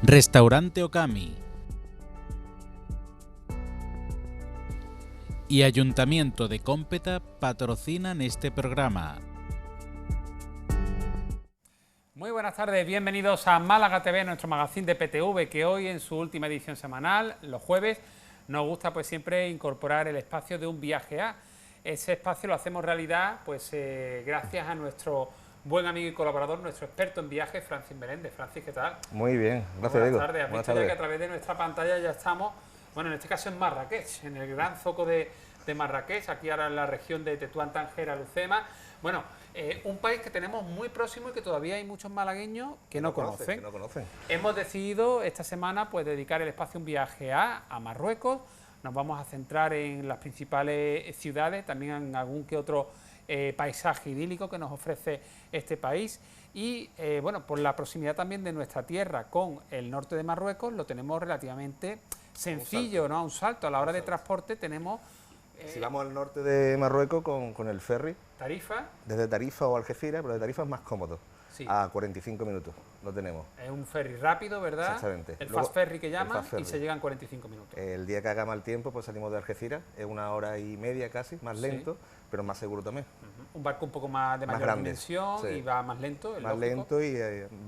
Restaurante Okami y Ayuntamiento de Cómpeta patrocinan este programa. Muy buenas tardes, bienvenidos a Málaga TV, nuestro magazine de PTV, que hoy en su última edición semanal, los jueves, nos gusta pues siempre incorporar el espacio de un viaje a. Ese espacio lo hacemos realidad pues gracias a nuestro buen amigo y colaborador, nuestro experto en viajes, Francis Meléndez. Francis, ¿qué tal? Muy bien, gracias, Diego. Buenas tardes. Has visto ya que a través de nuestra pantalla ya estamos, bueno, en este caso en Marrakech, en el gran zoco de Marrakech, aquí ahora en la región de Tetuán, Tánger, Alucema. Bueno, un país que tenemos muy próximo y que todavía hay muchos malagueños que no conocen. Hemos decidido esta semana pues dedicar el espacio un viaje a Marruecos. Nos vamos a centrar en las principales ciudades, también en algún que otro paisaje idílico que nos ofrece este país y bueno, por la proximidad también de nuestra tierra con el norte de Marruecos lo tenemos relativamente sencillo, ¿no? A un salto. A la hora de transporte tenemos... si vamos al norte de Marruecos con el ferry... ¿Tarifa? Desde Tarifa o Algeciras, pero de Tarifa es más cómodo. Sí. A 45 minutos lo tenemos. Es un ferry rápido, ¿verdad? Exactamente. El fast ferry que llaman y se llega en 45 minutos. El día que haga mal tiempo, pues salimos de Algeciras, es 1 hora y media casi, más lento, pero más seguro también. Un barco un poco más de mayor dimensión y va más lento. Más lento y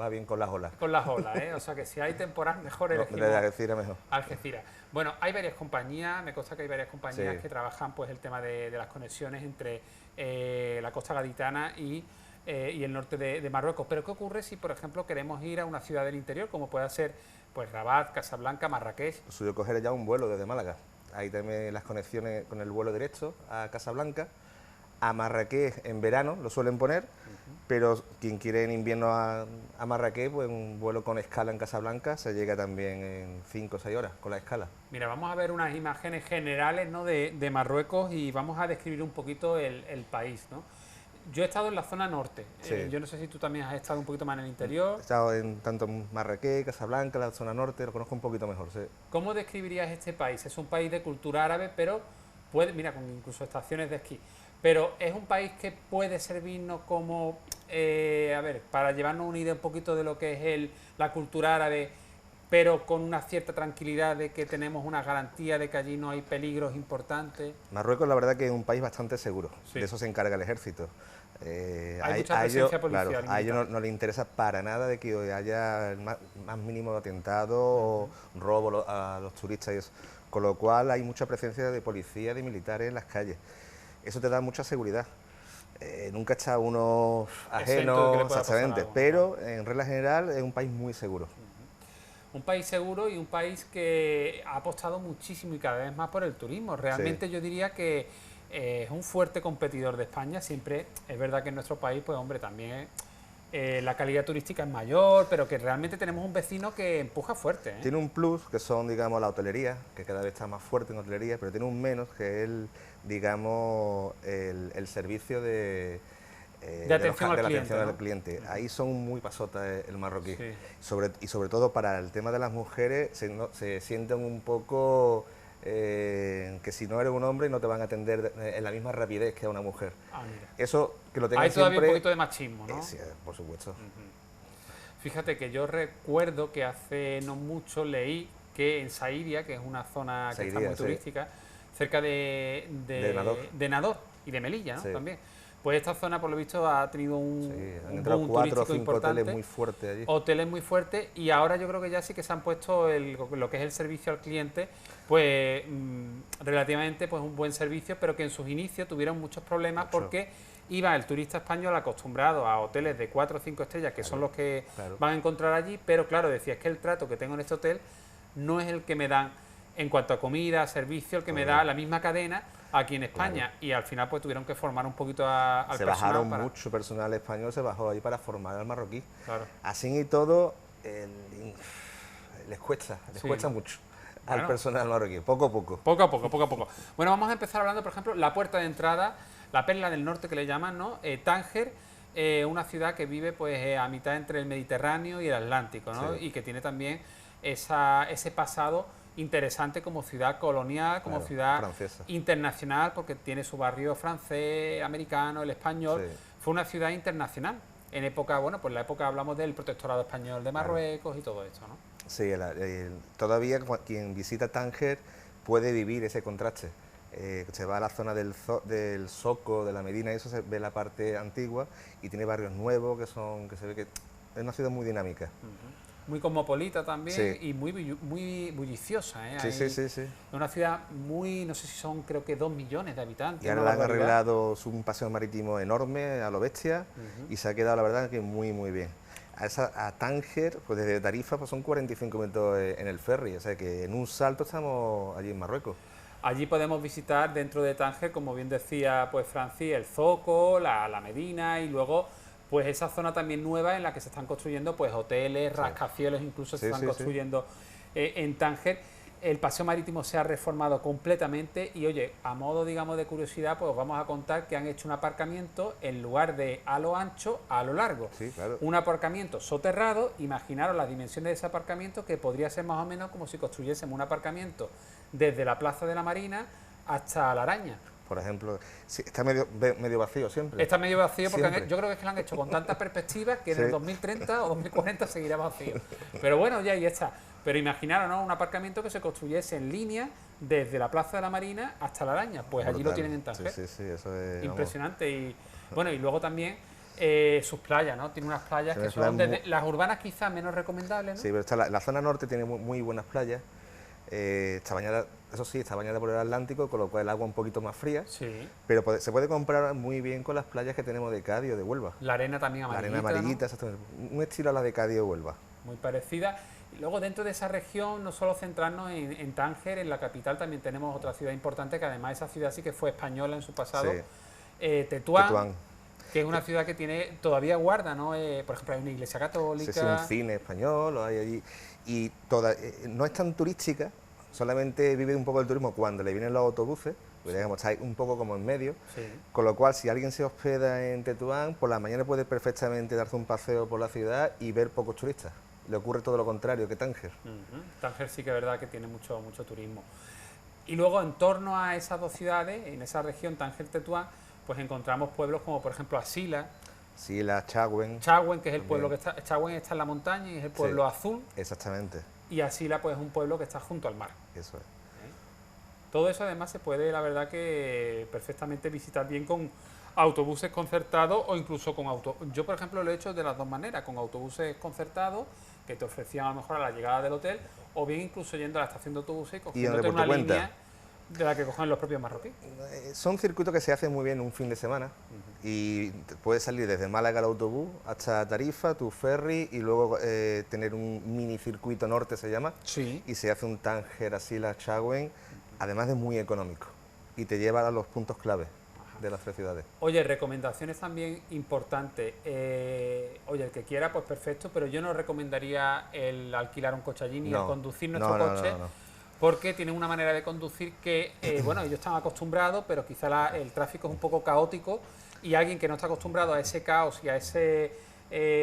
va bien con las olas. Con las olas, ¿eh? O sea que si hay temporal mejor elegimos desde Algeciras mejor. Algeciras. Bueno, hay varias compañías, me consta que hay varias compañías que trabajan pues el tema de las conexiones entre la costa gaditana y el norte de Marruecos. Pero ¿qué ocurre si, por ejemplo, queremos ir a una ciudad del interior, como puede ser pues Rabat, Casablanca, Marrakech? Lo suyo coger ya un vuelo desde Málaga. Ahí también las conexiones con el vuelo directo a Casablanca. A Marrakech en verano lo suelen poner, pero quien quiere en invierno a Marrakech, pues un vuelo con escala en Casablanca se llega también en 5 o 6 horas con la escala. Mira, vamos a ver unas imágenes generales, ¿no?, de Marruecos y vamos a describir un poquito el país, ¿no? Yo he estado en la zona norte, yo no sé si tú también has estado un poquito más en el interior. He estado tanto en Marrakech, Casablanca, la zona norte, lo conozco un poquito mejor, sí. ¿Cómo describirías este país? Es un país de cultura árabe, pero mira, con incluso estaciones de esquí. Pero es un país que puede servirnos como, a ver, para llevarnos una idea un poquito de lo que es la cultura árabe, pero con una cierta tranquilidad de que tenemos una garantía de que allí no hay peligros importantes. Marruecos, la verdad que es un país bastante seguro, de eso se encarga el ejército. Hay mucha presencia policial. Claro, a ellos no les interesa para nada de que haya el más mínimo atentado o robo a los turistas y eso, con lo cual hay mucha presencia de policía, de militares en las calles. Eso te da mucha seguridad. Nunca está uno ajeno, exactamente, pero en regla general es un país muy seguro. Un país seguro y un país que ha apostado muchísimo y cada vez más por el turismo. Realmente yo diría que es un fuerte competidor de España. Siempre es verdad que en nuestro país, pues hombre, también la calidad turística es mayor, pero que realmente tenemos un vecino que empuja fuerte, ¿eh? Tiene un plus, que son, digamos, la hotelería, que cada vez está más fuerte en hotelería, pero tiene un menos, que es digamos, el servicio de atención al cliente. Ahí son muy pasotas el marroquí. Sí. Sobre todo para el tema de las mujeres, se sienten un poco que si no eres un hombre no te van a atender en la misma rapidez que a una mujer. Eso, que lo tengan siempre... Hay todavía un poquito de machismo, ¿no? Sí, por supuesto. Fíjate que yo recuerdo que hace no mucho leí que en Saidia, que es una zona que está muy turística, cerca de Nador y de Melilla, ¿no? También, Pues esta zona, por lo visto, ha tenido un han entrado boom 4 o 5 importante, hoteles muy fuertes allí. Hoteles muy fuertes, y ahora yo creo que ya sí que se han puesto lo que es el servicio al cliente, pues relativamente pues un buen servicio, pero que en sus inicios tuvieron muchos problemas porque iba el turista español acostumbrado a hoteles de 4 o 5 estrellas, que son los que van a encontrar allí, pero claro, decía, es que el trato que tengo en este hotel no es el que me dan en cuanto a comida, servicio, el que me da la misma cadena aquí en España, y al final pues tuvieron que formar un poquito al personal. Se bajaron mucho personal español, se bajó ahí para formar al marroquí. Claro. Así y todo, les cuesta mucho al personal marroquí, poco a poco. Poco a poco. Bueno, vamos a empezar hablando, por ejemplo, la puerta de entrada, la perla del norte que le llaman, ¿no? Tánger, una ciudad que vive pues a mitad entre el Mediterráneo y el Atlántico, ¿no? Y que tiene también ese pasado interesante como ciudad colonial, como ciudad francesa, internacional, porque tiene su barrio francés, americano, el español. Fue una ciudad internacional en época, bueno, pues la época hablamos del protectorado español de Marruecos y todo esto, ¿no? Sí, todavía quien visita Tánger puede vivir ese contraste. Se va a la zona del Zoco, de la Medina, y eso se ve la parte antigua, y tiene barrios nuevos que se ve que es una ciudad muy dinámica. Muy cosmopolita también, y muy bulliciosa, ¿eh? Sí. Es una ciudad muy, no sé si son, creo que 2 millones de habitantes. Y ahora le han arreglado un paseo marítimo enorme a lo bestia, y se ha quedado, la verdad, que muy bien. A Tánger, pues desde Tarifa pues son 45 minutos en el ferry, o sea que en un salto estamos allí en Marruecos. Allí podemos visitar dentro de Tánger, como bien decía pues Francis, el Zoco, la Medina, y luego pues esa zona también nueva en la que se están construyendo pues hoteles, rascacielos, incluso se están construyendo en Tánger. El paseo marítimo se ha reformado completamente y, oye, a modo, digamos, de curiosidad, pues os vamos a contar que han hecho un aparcamiento en lugar de a lo ancho, a lo largo. Sí, claro. Un aparcamiento soterrado. Imaginaros las dimensiones de ese aparcamiento, que podría ser más o menos como si construyésemos un aparcamiento desde la Plaza de la Marina hasta La Araña. Por ejemplo, sí, está medio vacío siempre. Está medio vacío porque yo creo que es que lo han hecho con tantas perspectivas que en el 2030 o 2040 seguirá vacío. Pero bueno, ya ahí está. Pero imaginaros, ¿no?, un aparcamiento que se construyese en línea desde la Plaza de la Marina hasta La Araña. Pues allí lo tienen en Tánger. Sí, eso es impresionante. Y bueno, y luego también sus playas, ¿no? Tiene unas playas que son las urbanas quizás menos recomendables, ¿no? Sí, pero está la zona norte tiene muy buenas playas. Está bañada, eso sí, está bañada por el Atlántico, con lo cual el agua un poquito más fría, pero se puede comparar muy bien con las playas que tenemos de Cádiz o de Huelva. La arena también amarillita, la arena amarillita, ¿no? Exactamente, un estilo a la de Cádiz o Huelva. Muy parecida. Y luego dentro de esa región, no solo centrarnos en Tánger, en la capital también tenemos otra ciudad importante, que además esa ciudad sí que fue española en su pasado, Tetuán, que es una ciudad que todavía guarda, ¿no? Por ejemplo, hay una iglesia católica. Sí, un cine español, lo hay allí, y no es tan turística. Solamente vive un poco el turismo cuando le vienen los autobuses, pues digamos, está un poco como en medio, con lo cual si alguien se hospeda en Tetuán, por la mañana puede perfectamente darse un paseo por la ciudad y ver pocos turistas. Le ocurre todo lo contrario que Tánger. Tánger sí que es verdad que tiene mucho turismo. Y luego en torno a esas dos ciudades, en esa región Tánger-Tetuán, pues encontramos pueblos como por ejemplo Asila. Sila, Chagüen. Chagüen, que es el pueblo que está... Chagüen está en la montaña y es el pueblo azul. Exactamente. Y Asila pues es un pueblo que está junto al mar. Eso es. Todo eso además se puede, la verdad, que perfectamente visitar bien con autobuses concertados o incluso con Yo, por ejemplo, lo he hecho de las dos maneras, con autobuses concertados que te ofrecían a lo mejor a la llegada del hotel, o bien incluso yendo a la estación de autobuses y cogiéndote una línea de la que cojan los propios marroquíes. Son circuitos que se hacen muy bien un fin de semana y puedes salir desde Málaga al autobús hasta Tarifa, tu ferry, y luego tener un mini circuito norte, se llama, y se hace un Tánger, Asila, Chagüen, además de muy económico, y te lleva a los puntos clave de las tres ciudades. Oye, recomendaciones también importantes. Oye, el que quiera, pues perfecto, pero yo no recomendaría el alquilar un coche allí ni el conducir nuestro coche. Porque tienen una manera de conducir que, bueno, ellos están acostumbrados, pero quizá el tráfico es un poco caótico, y alguien que no está acostumbrado a ese caos y a ese,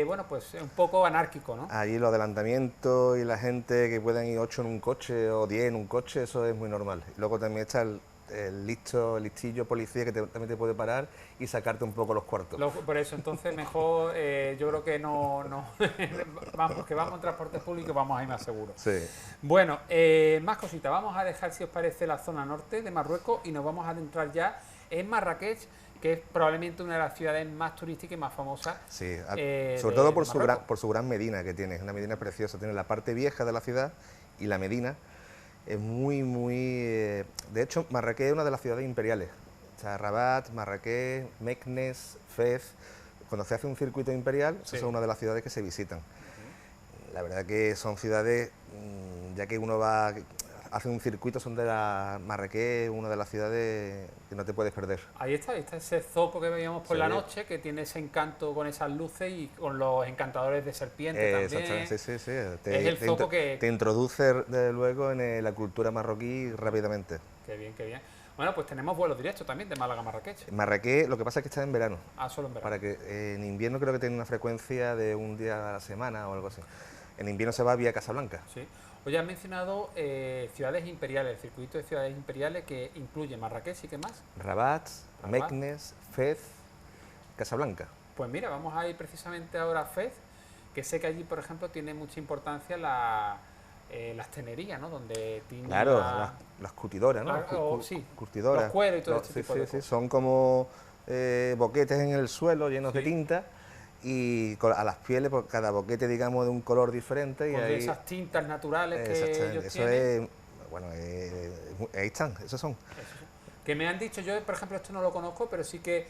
bueno, pues un poco anárquico, ¿no? Allí los adelantamientos y la gente que puedan ir 8 en un coche o 10 en un coche, eso es muy normal. Luego también está el listillo policía que también te puede parar y sacarte un poco los cuartos. Por eso, entonces mejor, yo creo que no vamos, que vamos en transporte público, vamos a ir más seguros. Sí. Bueno, más cositas. Vamos a dejar, si os parece, la zona norte de Marruecos y nos vamos a adentrar ya en Marrakech, que es probablemente una de las ciudades más turísticas y más famosas. Sí, sobre todo por su gran medina que tiene, es una medina preciosa, tiene la parte vieja de la ciudad y la medina es muy, de hecho, Marrakech es una de las ciudades imperiales, o sea, Rabat, Marrakech, Meknes, Fez, cuando se hace un circuito imperial, sí, son una de las ciudades que se visitan. La verdad que son ciudades, ya que uno va, hace un circuito, son de Marrakech, una de las ciudades que no te puedes perder. Ahí está ese zoco que veíamos por la noche, que tiene ese encanto con esas luces y con los encantadores de serpientes también. Exactamente, sí. Es el zoco que te introduce, desde luego, en la cultura marroquí rápidamente. Qué bien, qué bien. Bueno, pues tenemos vuelos directos también de Málaga a Marrakech. Marrakech, lo que pasa es que está en verano. Solo en verano. Para que en invierno creo que tiene una frecuencia de un día a la semana o algo así. En invierno se va vía Casablanca. Sí. Hoy has mencionado ciudades imperiales, el circuito de ciudades imperiales que incluye Marrakech y ¿qué más? Rabat, Meknes, Fez, Casablanca. Pues mira, vamos a ir precisamente ahora a Fez, que sé que allí, por ejemplo, tiene mucha importancia las tenerías, ¿no? Donde tienen las curtidoras, ¿no? Sí, curtidoras. Los cueros y todo este tipo de cosas. Son como boquetes en el suelo llenos de tinta y a las pieles, por cada boquete, digamos, de un color diferente. Con esas tintas naturales que ellos tienen. Bueno, ahí están, esos son. Que me han dicho, yo por ejemplo esto no lo conozco, pero sí que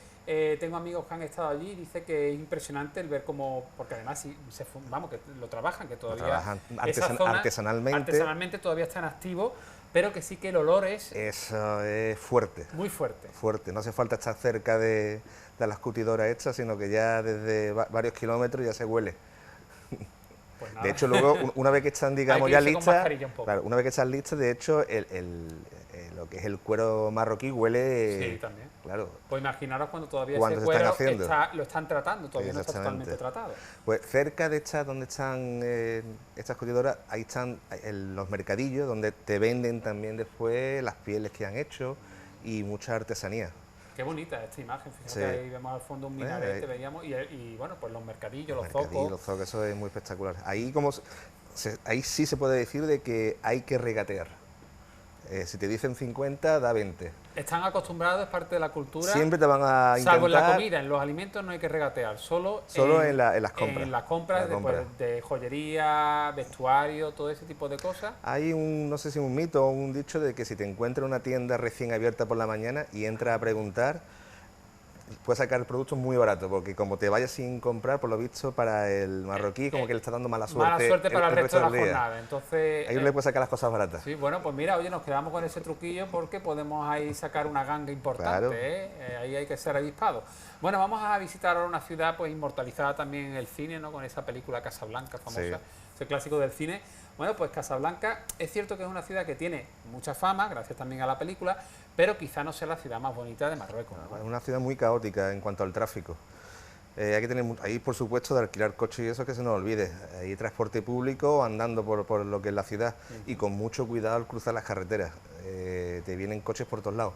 tengo amigos que han estado allí y dice que es impresionante el ver cómo, porque además vamos, que lo trabajan, que todavía artesanalmente todavía está en activo, pero que sí que el olor es... Eso es fuerte. Muy fuerte. Fuerte, no hace falta estar cerca de las curtidoras estas, sino que ya desde varios kilómetros ya se huele. Pues de hecho, luego, una vez que están, digamos, ya listas, claro, una vez que están listas, de hecho, lo que es el cuero marroquí huele... Sí, también. Claro. Pues imaginaros cuando todavía ese cuero lo están tratando, todavía no está totalmente tratado. Pues cerca de donde están estas curtidoras, ahí están los mercadillos, donde te venden también después las pieles que han hecho y mucha artesanía. Qué bonita esta imagen, fíjate, ahí vemos al fondo un minarete, veíamos, y bueno, pues los mercadillos, los zocos, eso es muy espectacular. Ahí ahí sí se puede decir de que hay que regatear. Si te dicen 50, da 20. Están acostumbrados, es parte de la cultura. Siempre te van a intentar... Salvo en la comida, en los alimentos no hay que regatear, solo en las compras. En las compras de joyería, vestuario, todo ese tipo de cosas. Hay no sé si un mito o un dicho de que si te encuentras una tienda recién abierta por la mañana y entras a preguntar, puedes sacar productos muy baratos, porque como te vayas sin comprar, por lo visto, para el marroquí, como que le está dando mala suerte. Mala suerte para el resto de la jornada. Entonces, ahí le puedes sacar las cosas baratas. Sí, bueno, pues mira, oye, nos quedamos con ese truquillo porque podemos ahí sacar una ganga importante, claro. Ahí hay que ser avispado. Bueno, vamos a visitar ahora una ciudad pues inmortalizada también en el cine, ¿no? Con esa película Casablanca famosa, ese clásico del cine. Bueno, pues Casablanca es cierto que es una ciudad que tiene mucha fama, gracias también a la película, pero quizá no sea la ciudad más bonita de Marruecos, ¿no? Es una ciudad muy caótica en cuanto al tráfico. Hay que tener ahí, por supuesto, de alquilar coches y eso, que se nos olvide. Hay transporte público andando por lo que es la ciudad y con mucho cuidado al cruzar las carreteras. Te vienen coches por todos lados.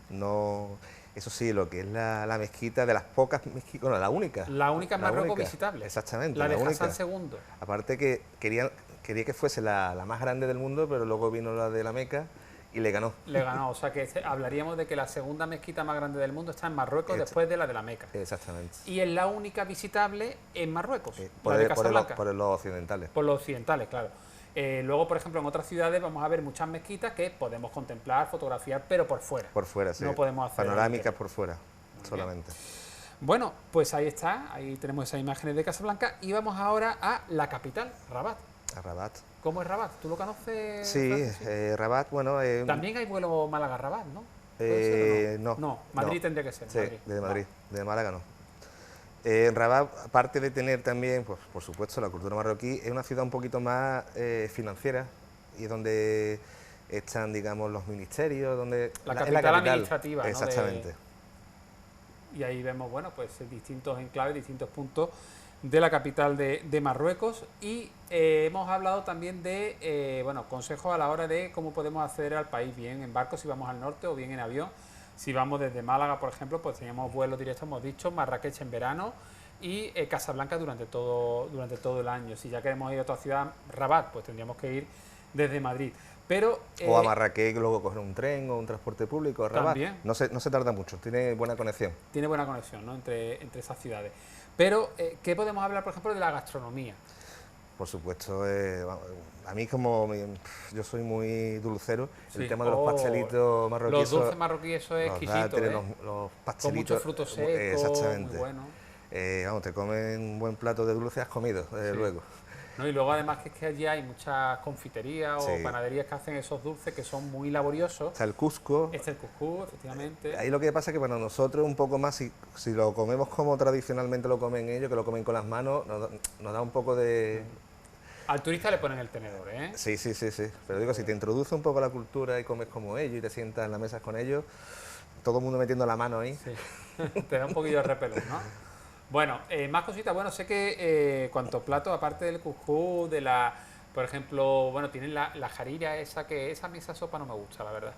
No, eso sí, lo que es la mezquita, de las pocas mezquitas, bueno, la única. La única en Marruecos visitable. Exactamente. La de Hassan II. Aparte que quería que fuese la más grande del mundo, pero luego vino la de la Meca y le ganó. Le ganó, o sea que hablaríamos de que la segunda mezquita más grande del mundo está en Marruecos después de la de la Meca. Exactamente. Y es la única visitable en Marruecos, por la de Casablanca. Por los occidentales. Por los occidentales, claro. Luego, por ejemplo, en otras ciudades vamos a ver muchas mezquitas que podemos contemplar, fotografiar, pero por fuera. Por fuera, sí. No podemos hacer panorámicas por fuera, solamente. Bueno, pues ahí está, ahí tenemos esas imágenes de Casablanca y vamos ahora a la capital, Rabat. A Rabat. ¿Cómo es Rabat? ¿Tú lo conoces? Sí, Rabat, bueno... También hay vuelo Málaga-Rabat, ¿no? No. No, Madrid tendría que ser. Sí, desde Madrid, de Málaga no. Rabat, aparte de tener también, pues, por supuesto, la cultura marroquí, es una ciudad un poquito más financiera y es donde están, digamos, los ministerios, donde... La capital administrativa, ¿no? Exactamente. Y ahí vemos, bueno, pues distintos enclaves, distintos puntos de la capital de Marruecos y hemos hablado también de consejos a la hora de cómo podemos acceder al país, bien en barco si vamos al norte o bien en avión. Si vamos desde Málaga, por ejemplo, pues teníamos vuelos directos, hemos dicho, Marrakech en verano y Casablanca durante todo el año. Si ya queremos ir a otra ciudad, Rabat, pues tendríamos que ir desde Madrid. Pero, o a Marrakech, luego coger un tren o un transporte público, a Rabat. No se tarda mucho, tiene buena conexión. Tiene buena conexión, ¿no?, entre esas ciudades. Pero, ¿qué podemos hablar, por ejemplo, de la gastronomía? Por supuesto, a mí yo soy muy dulcero, sí. El tema de los pastelitos marroquíes. Los dulces marroquíes, eso es exquisito, los pastelitos. Con muchos frutos secos, exactamente. Muy bueno. Vamos, te comen un buen plato de dulce, has comido, desde luego. No, y luego además que es que allí hay muchas confiterías o panaderías que hacen esos dulces que son muy laboriosos. Está el cuscús. Está el cuscús, efectivamente. Ahí lo que pasa es que para nosotros un poco más, si lo comemos como tradicionalmente lo comen ellos, que lo comen con las manos, nos da un poco de... Al turista le ponen el tenedor, ¿eh? Sí. Pero digo, si te introduce un poco la cultura y comes como ellos y te sientas en la mesa con ellos, todo el mundo metiendo la mano ahí. Sí. Te da un poquillo de repelús, ¿no? Bueno, más cositas. Bueno, sé que cuanto plato, aparte del cuscús, por ejemplo, bueno, tienen la jarira esa, que esa mesa sopa no me gusta, la verdad.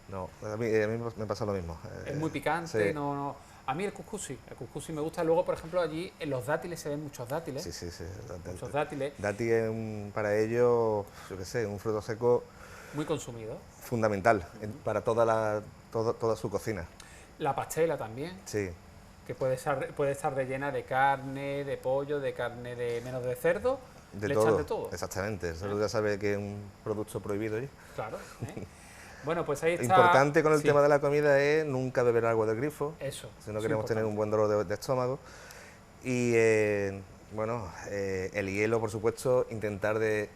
No, a mí me pasa lo mismo. Es muy picante, sí. No. A mí el cuscús sí me gusta. Luego, por ejemplo, allí en los dátiles se ven muchos dátiles. Sí. Muchos dátiles. Dátil es para ellos, yo qué sé, un fruto seco... Muy consumido. Fundamental para toda su cocina. La pastela también. Sí. Que puede estar rellena de carne, de pollo, de carne menos de cerdo. Le echan de todo. Exactamente. Eso ya sabe que es un producto prohibido allí. Claro. Bueno, pues ahí está... Importante con el tema de la comida es nunca beber agua del grifo. Eso. Si no queremos tener un buen dolor de estómago. Y, bueno, el hielo, por supuesto, intentar de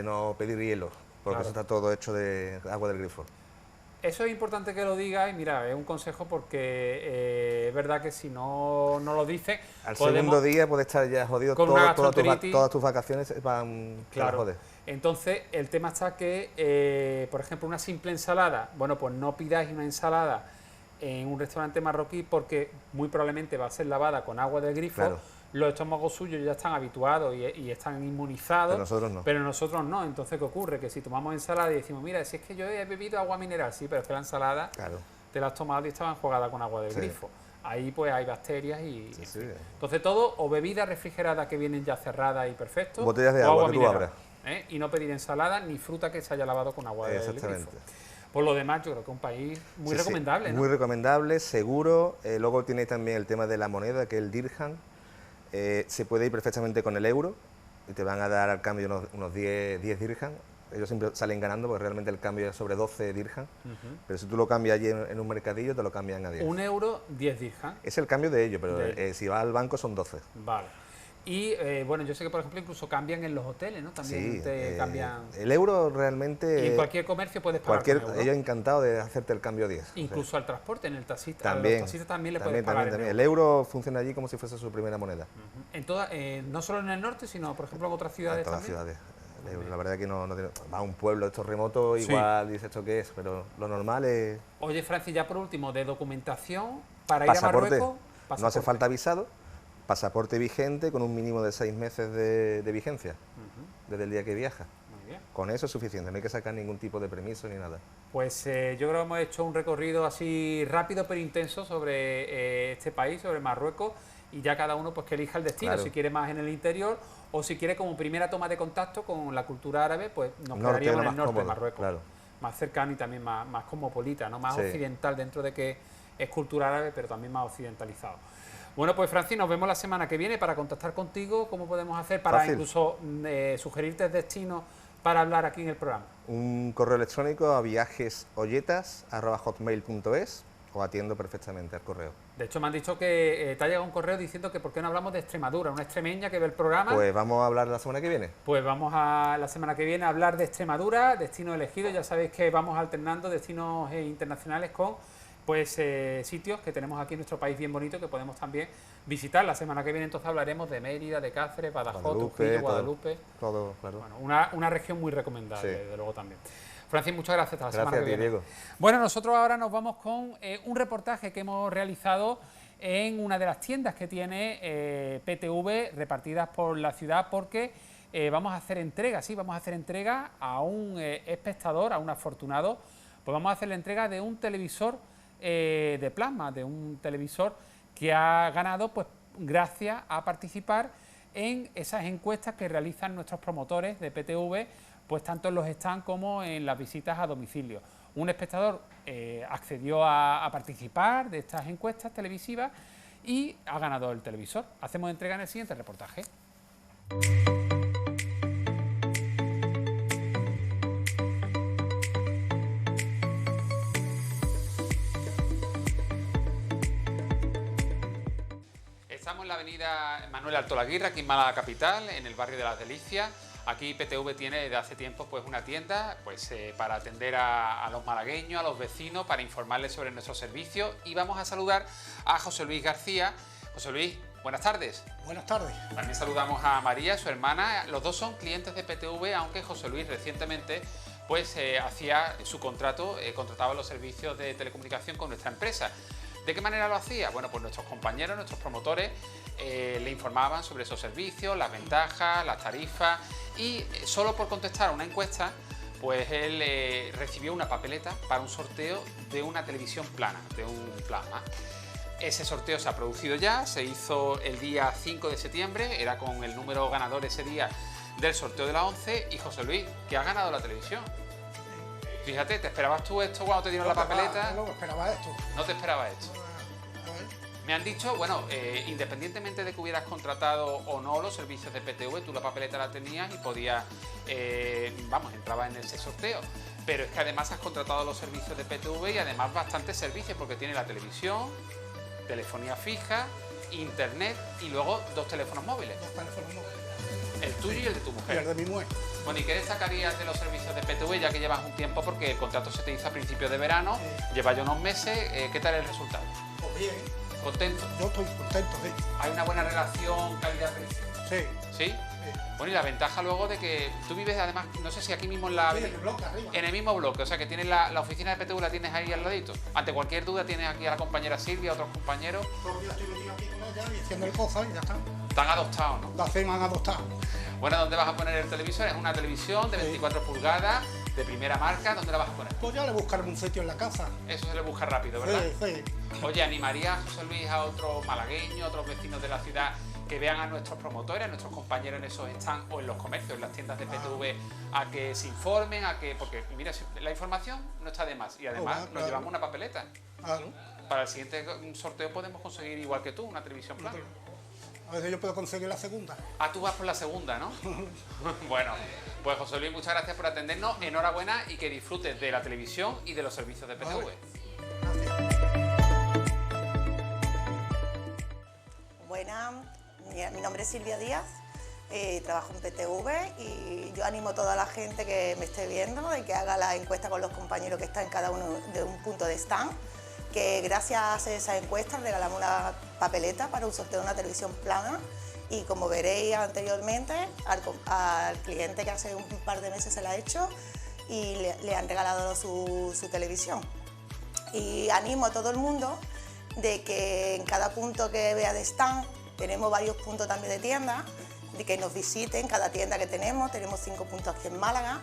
no pedir hielo, porque eso está todo hecho de agua del grifo. Eso es importante que lo digas y mira, es un consejo porque es verdad que si no lo dices... Al segundo día puede estar ya jodido, todas tus vacaciones van a joder. Entonces, el tema está que, por ejemplo, una simple ensalada, bueno, pues no pidáis una ensalada en un restaurante marroquí porque muy probablemente va a ser lavada con agua del grifo. Claro. Los estómagos suyos ya están habituados y están inmunizados. Pero nosotros no. Entonces, ¿qué ocurre? Que si tomamos ensalada y decimos, mira, si es que yo he bebido agua mineral, sí, pero es que la ensalada te la has tomado y estaba enjuagada con agua del grifo. Ahí pues hay bacterias y... Sí. Entonces todo, o bebidas refrigeradas que vienen ya cerradas y perfecto, botellas de agua que tú abras. Y no pedir ensalada ni fruta que se haya lavado con agua del grifo. Por lo demás, yo creo que es un país muy recomendable, ¿no? Muy recomendable, seguro. Luego tiene también el tema de la moneda, que es el dirham. Se puede ir perfectamente con el euro y te van a dar al cambio unos 10 dirham. Ellos siempre salen ganando porque realmente el cambio es sobre 12 dirham. Pero si tú lo cambias allí en un mercadillo, te lo cambian a 10. Un euro, 10 dirham. Es el cambio de ellos, pero si vas al banco son 12. Vale. Y bueno, yo sé que por ejemplo incluso cambian en los hoteles, ¿no? También cambian. El euro realmente... Y en cualquier comercio puedes pagar con euro. Ellos encantados de hacerte el cambio 10. Incluso al transporte, en el taxista. También, a los taxistas también le puedes pagar también. El euro funciona allí como si fuese su primera moneda. No solo en el norte, sino por ejemplo en otras ciudades también. En todas las ciudades. La verdad es que no tiene... Va a un pueblo, esto remoto, igual dice esto qué es, pero lo normal es... Oye, Francis, ya por último, de documentación, para ir a Marruecos... No hace falta visado. Pasaporte vigente con un mínimo de 6 meses de vigencia, desde el día que viaja. Muy bien. Con eso es suficiente, no hay que sacar ningún tipo de permiso ni nada. Pues yo creo que hemos hecho un recorrido así rápido pero intenso sobre este país, sobre Marruecos, y ya cada uno pues que elija el destino, si quiere más en el interior o si quiere como primera toma de contacto con la cultura árabe, pues nos quedaríamos en el norte de Marruecos, más cercano y también más cosmopolita, ¿no? Más occidental, dentro de que es cultura árabe, pero también más occidentalizado. Bueno, pues Francis, nos vemos la semana que viene para contactar contigo. ¿Cómo podemos hacer para incluso sugerirte destinos para hablar aquí en el programa? Un correo electrónico a viajesolletas@hotmail.es o atiendo perfectamente al correo. De hecho, me han dicho que te ha llegado un correo diciendo que por qué no hablamos de Extremadura, una extremeña que ve el programa. Pues vamos a hablar la semana que viene. Pues vamos a la semana que viene a hablar de Extremadura, destino elegido. Ya sabéis que vamos alternando destinos internacionales con... pues sitios que tenemos aquí en nuestro país bien bonito que podemos también visitar. La semana que viene entonces hablaremos de Mérida, de Cáceres, Badajoz, Trujillo, Guadalupe. Todo, claro. Bueno, una región muy recomendable, desde luego también. Francis, muchas gracias. Hasta la semana que viene. Diego. Bueno, nosotros ahora nos vamos con un reportaje que hemos realizado en una de las tiendas que tiene PTV repartidas por la ciudad, porque vamos a hacer entrega, a un espectador, a un afortunado, pues vamos a hacer la entrega de un televisor de plasma, de un televisor que ha ganado pues gracias a participar en esas encuestas que realizan nuestros promotores de PTV pues tanto en los stands como en las visitas a domicilio. Un espectador accedió a participar de estas encuestas televisivas y ha ganado el televisor. Hacemos entrega en el siguiente reportaje. Estamos en la avenida Manuel Altolaguirre, aquí en Málaga capital, en el barrio de Las Delicias. Aquí PTV tiene desde hace tiempo pues una tienda para atender a los malagueños, a los vecinos, para informarles sobre nuestros servicios. Y vamos a saludar a José Luis García. José Luis, buenas tardes. Buenas tardes. También saludamos a María, su hermana. Los dos son clientes de PTV, aunque José Luis recientemente pues hacía su contrato, contrataba los servicios de telecomunicación con nuestra empresa. ¿De qué manera lo hacía? Bueno, pues nuestros compañeros, nuestros promotores le informaban sobre esos servicios, las ventajas, las tarifas, y solo por contestar a una encuesta, pues él recibió una papeleta para un sorteo de una televisión plana, de un plasma. Ese sorteo se ha producido ya, se hizo el día 5 de septiembre, era con el número ganador ese día del sorteo de la 11, y José Luis, que ha ganado la televisión. Fíjate, ¿te esperabas tú esto cuando te dieron la papeleta? No esperaba esto. ¿No te esperabas esto? Me han dicho, bueno, independientemente de que hubieras contratado o no los servicios de PTV, tú la papeleta la tenías y podías, entrabas en ese sorteo. Pero es que además has contratado los servicios de PTV y además bastantes servicios, porque tiene la televisión, telefonía fija, internet y luego 2 teléfonos móviles. 2 teléfonos móviles. El tuyo y el de tu mujer. Y el de mi mujer. Bueno, ¿y qué destacarías de los servicios de PTV, ya que llevas un tiempo, porque el contrato se te hizo a principios de verano, sí. Lleva ya unos meses, ¿qué tal el resultado? Pues bien. ¿Contento? Yo estoy contento, sí. ¿Hay una buena relación calidad-precio? Sí. ¿Sí? Sí. Bueno, y la ventaja luego de que tú vives además, no sé si aquí mismo en la... Sí, en el bloque arriba. En el mismo bloque, o sea que tienes la oficina de PTV la tienes ahí al ladito. Ante cualquier duda tienes aquí a la compañera Silvia, a otros compañeros. Todos los días estoy metido aquí con ella y haciendo el cosas y ya está. Están adoptados, ¿no? Las 6 me han adoptado. Bueno, ¿dónde vas a poner el televisor? Es una televisión de 24 pulgadas, de primera marca. ¿Dónde la vas a poner? Pues ya le buscaré un sitio en la casa. Eso se le busca rápido, ¿verdad? Sí, sí. Oye, ¿animarías, José Luis, a otros malagueños, a otros vecinos de la ciudad que vean a nuestros promotores, a nuestros compañeros en esos stands o en los comercios, en las tiendas de PTV, a que se informen, porque mira, la información no está de más y además nos llevamos una papeleta. Claro. Para el siguiente sorteo podemos conseguir, igual que tú, una televisión plana. A ver si yo puedo conseguir la segunda. Ah, tú vas por la segunda, ¿no? Bueno, pues José Luis, muchas gracias por atendernos, enhorabuena y que disfrutes de la televisión y de los servicios de PTV. Vale. Buenas, mi nombre es Silvia Díaz, trabajo en PTV y yo animo a toda la gente que me esté viendo de que haga la encuesta con los compañeros que están en cada uno de un punto de stand, que gracias a esa encuesta regalamos una papeleta para un sorteo de una televisión plana y como veréis anteriormente al cliente que hace un par de meses se la ha hecho y le han regalado su televisión. Y animo a todo el mundo de que en cada punto que vea de stand, tenemos varios puntos también de tienda, de que nos visiten cada tienda que tenemos 5 puntos aquí en Málaga,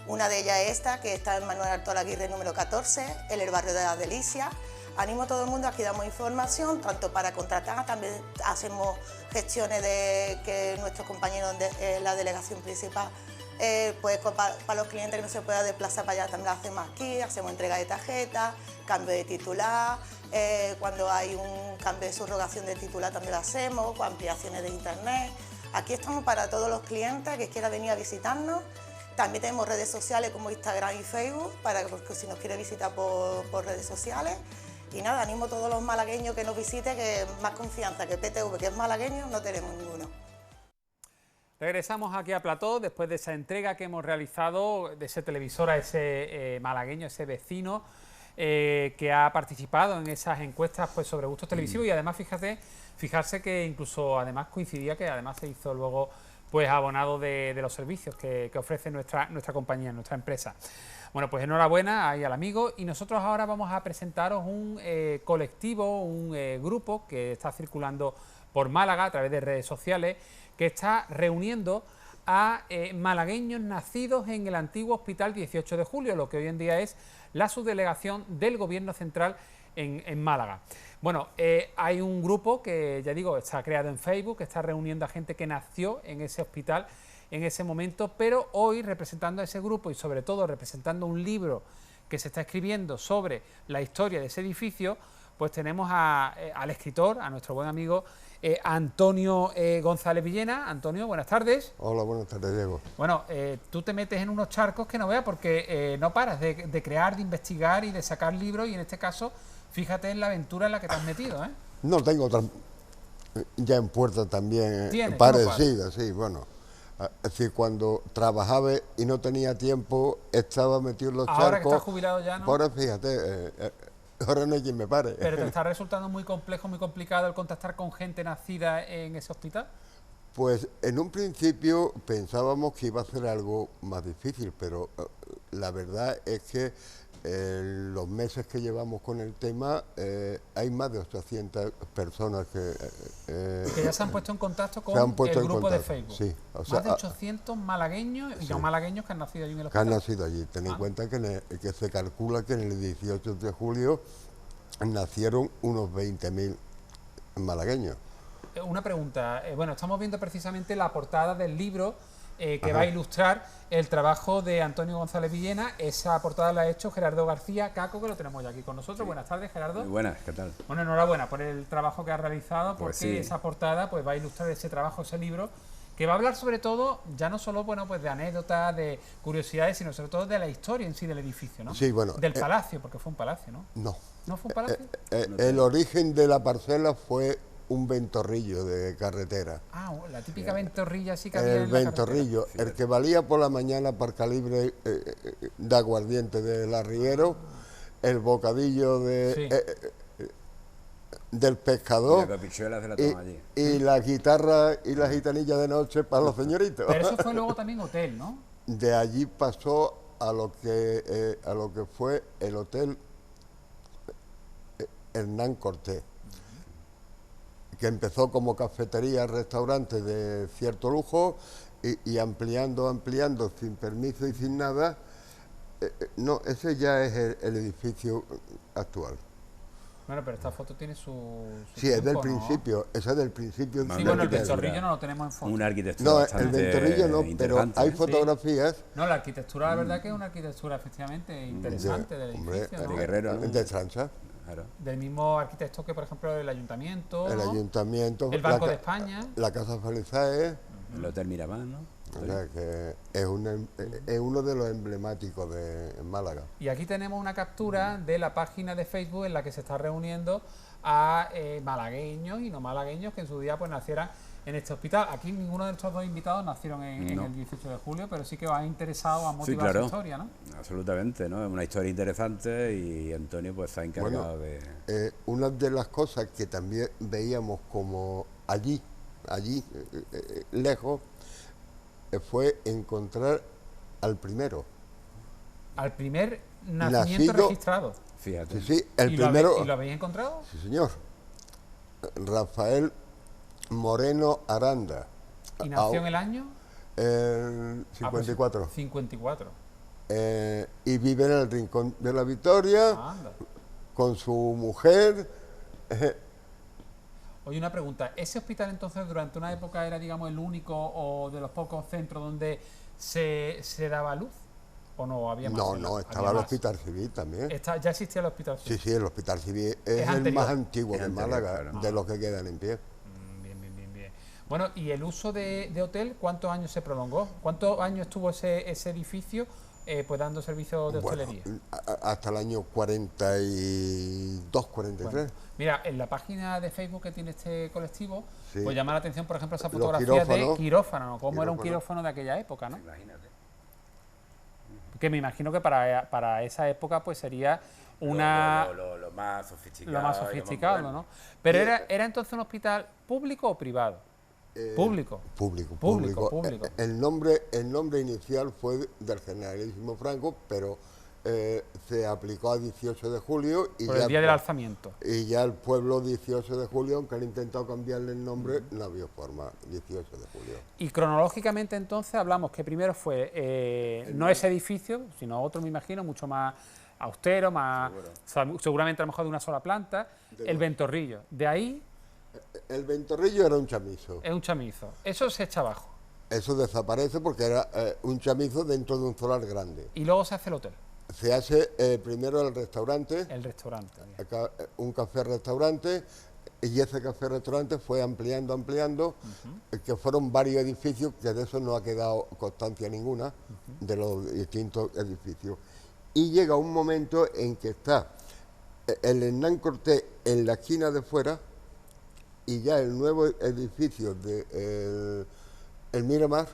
una de ellas es esta, que está en Manuel Altolaguirre número 14, en el barrio de Las Delicias. Animo a todo el mundo, aquí damos información, tanto para contratar, también hacemos gestiones de que nuestros compañeros de la delegación principal, pues para los clientes que no se puedan desplazar para allá también lo hacemos aquí, hacemos entrega de tarjetas, cambio de titular, cuando hay un cambio de subrogación de titular también lo hacemos, con ampliaciones de internet. Aquí estamos para todos los clientes que quieran venir a visitarnos. También tenemos redes sociales como Instagram y Facebook, porque si nos quiere visitar por redes sociales. Y nada, animo a todos los malagueños que nos visiten, que más confianza que PTV, que es malagueño, no tenemos ninguno. Regresamos aquí a Plató después de esa entrega que hemos realizado de ese televisor a ese malagueño, ese vecino que ha participado en esas encuestas pues, sobre gustos televisivos y además fijarse que incluso además coincidía que además se hizo luego pues abonado de los servicios que ofrece nuestra compañía, nuestra empresa. Bueno, pues enhorabuena ahí al amigo y nosotros ahora vamos a presentaros un colectivo, un grupo que está circulando por Málaga a través de redes sociales, que está reuniendo a malagueños nacidos en el antiguo Hospital 18 de Julio, lo que hoy en día es la subdelegación del Gobierno Central en Málaga. Bueno, hay un grupo que, ya digo, está creado en Facebook, que está reuniendo a gente que nació en ese hospital en ese momento, pero hoy representando a ese grupo y sobre todo representando un libro que se está escribiendo sobre la historia de ese edificio, pues tenemos al escritor, a nuestro buen amigo Antonio González Villena. Antonio, buenas tardes. Hola, buenas tardes, Diego. Bueno, tú te metes en unos charcos que no veas porque no paras de crear, de investigar y de sacar libros, y en este caso, fíjate en la aventura en la que te has metido, ¿eh? No tengo otra ya en puerta también parecida, sí, bueno. Es decir, cuando trabajaba y no tenía tiempo, estaba metido en los charcos. Ahora que estás jubilado ya, ¿no? Ahora fíjate, ahora no hay quien me pare. ¿Pero te está resultando muy complejo, muy complicado el contactar con gente nacida en ese hospital? Pues en un principio pensábamos que iba a ser algo más difícil, pero la verdad es que los meses que llevamos con el tema hay más de 800 personas que ya se han puesto en contacto con el grupo de Facebook. Sí, más de 800 malagueños y no malagueños que han nacido allí en el hospital. Que han nacido allí. Ten en cuenta que se calcula que en el 18 de julio nacieron unos 20.000 malagueños. Una pregunta, bueno, estamos viendo precisamente la portada del libro que va a ilustrar el trabajo de Antonio González Villena. Esa portada la ha hecho Gerardo García Caco, que lo tenemos ya aquí con nosotros. Sí. Buenas tardes, Gerardo. Muy buenas, ¿qué tal? Bueno, enhorabuena por el trabajo que ha realizado, porque pues sí, esa portada pues va a ilustrar ese trabajo, ese libro, que va a hablar sobre todo, ya no solo pues de anécdotas, de curiosidades, sino sobre todo de la historia en sí del edificio, ¿no? Sí, bueno. Del palacio, porque fue un palacio, ¿no? No. ¿No fue un palacio? El origen de la parcela fue un ventorrillo de carretera. Ah, la típica ventorrilla así que había el en la ventorrillo, carretera. el que valía por la mañana para el calibre de aguardiente del arriero, el bocadillo de del pescador y la guitarra y la gitanilla de noche para los señoritos. Pero eso fue luego también hotel, ¿no? De allí pasó a lo que fue el hotel Hernán Cortés, que empezó como cafetería, restaurante de cierto lujo y ampliando sin permiso y sin nada. No, ese ya es el edificio actual. Bueno, pero esta foto tiene su sí, tiempo, es del ¿no? principio, esa es del principio. Sí, bueno, el ventorrillo no lo tenemos en foto. Una arquitectura no, bastante el ventorrillo no, pero hay fotografías. Sí. No, la arquitectura, la verdad que es una arquitectura efectivamente interesante del edificio, ¿no? De Guerrero, ¿no? De Trancha. Claro. Del mismo arquitecto que, por ejemplo, el ayuntamiento. El ¿no? ayuntamiento. El Banco de España. La Casa Felizae. El Hotel Miramar, ¿no? O sea, que es uno de los emblemáticos de Málaga. Y aquí tenemos una captura de la página de Facebook en la que se está reuniendo a malagueños y no malagueños que en su día pues nacieran en este hospital. Aquí ninguno de estos dos invitados nacieron en el 18 de julio, pero sí que os ha interesado, a motivar su historia, ¿no? Absolutamente, ¿no? Es una historia interesante y Antonio pues está encargado de... Una de las cosas que también veíamos como allí lejos, fue encontrar al primero. Al primer nacimiento registrado. Fíjate. Sí, el primero. ¿Y lo habéis encontrado? Sí, señor. Rafael Moreno Aranda. ¿Y nació en el año? 54. 54. Y vive en el Rincón de la Victoria con su mujer. Oye, una pregunta. ¿Ese hospital entonces durante una época era, digamos, el único o de los pocos centros donde se daba luz? ¿O no había más? No, estaba el Hospital Civil también. ¿Ya existía el Hospital Civil? Sí, el Hospital Civil es el más antiguo de Málaga, de los que quedan en pie. Bien. Bueno, ¿y el uso de hotel cuántos años se prolongó? ¿Cuántos años estuvo ese edificio pues dando servicio de hostelería? Hasta el año 42, 43. Bueno, mira, en la página de Facebook que tiene este colectivo, sí, pues llama la atención, por ejemplo, esa fotografía de quirófano, ¿no? ¿Cómo era un quirófano de aquella época, no? Imagínate. Que me imagino que para esa época pues sería una... Lo más sofisticado. Lo más sofisticado, ¿no? Pero ¿era entonces un hospital público o privado? Público. El nombre inicial fue del generalísimo Franco, pero se aplicó a 18 de julio. Y por el día del alzamiento. Y ya el pueblo 18 de julio, aunque han intentado cambiarle el nombre, no había forma, 18 de julio. Y cronológicamente entonces hablamos que primero fue, no ese edificio, sino otro, me imagino, mucho más austero, más seguramente a lo mejor de una sola planta, el ventorrillo. De ahí... El ventorrillo era un chamizo. Es un chamizo. Eso se echa abajo. Eso desaparece porque era un chamizo dentro de un solar grande. Y luego se hace el hotel. Se hace primero el restaurante. El restaurante. Acá, un café-restaurante, y ese café-restaurante fue ampliando, que fueron varios edificios, que de eso no ha quedado constancia ninguna, de los distintos edificios. Y llega un momento en que está el Hernán Cortés en la esquina de fuera, y ya el nuevo edificio de el Miramar,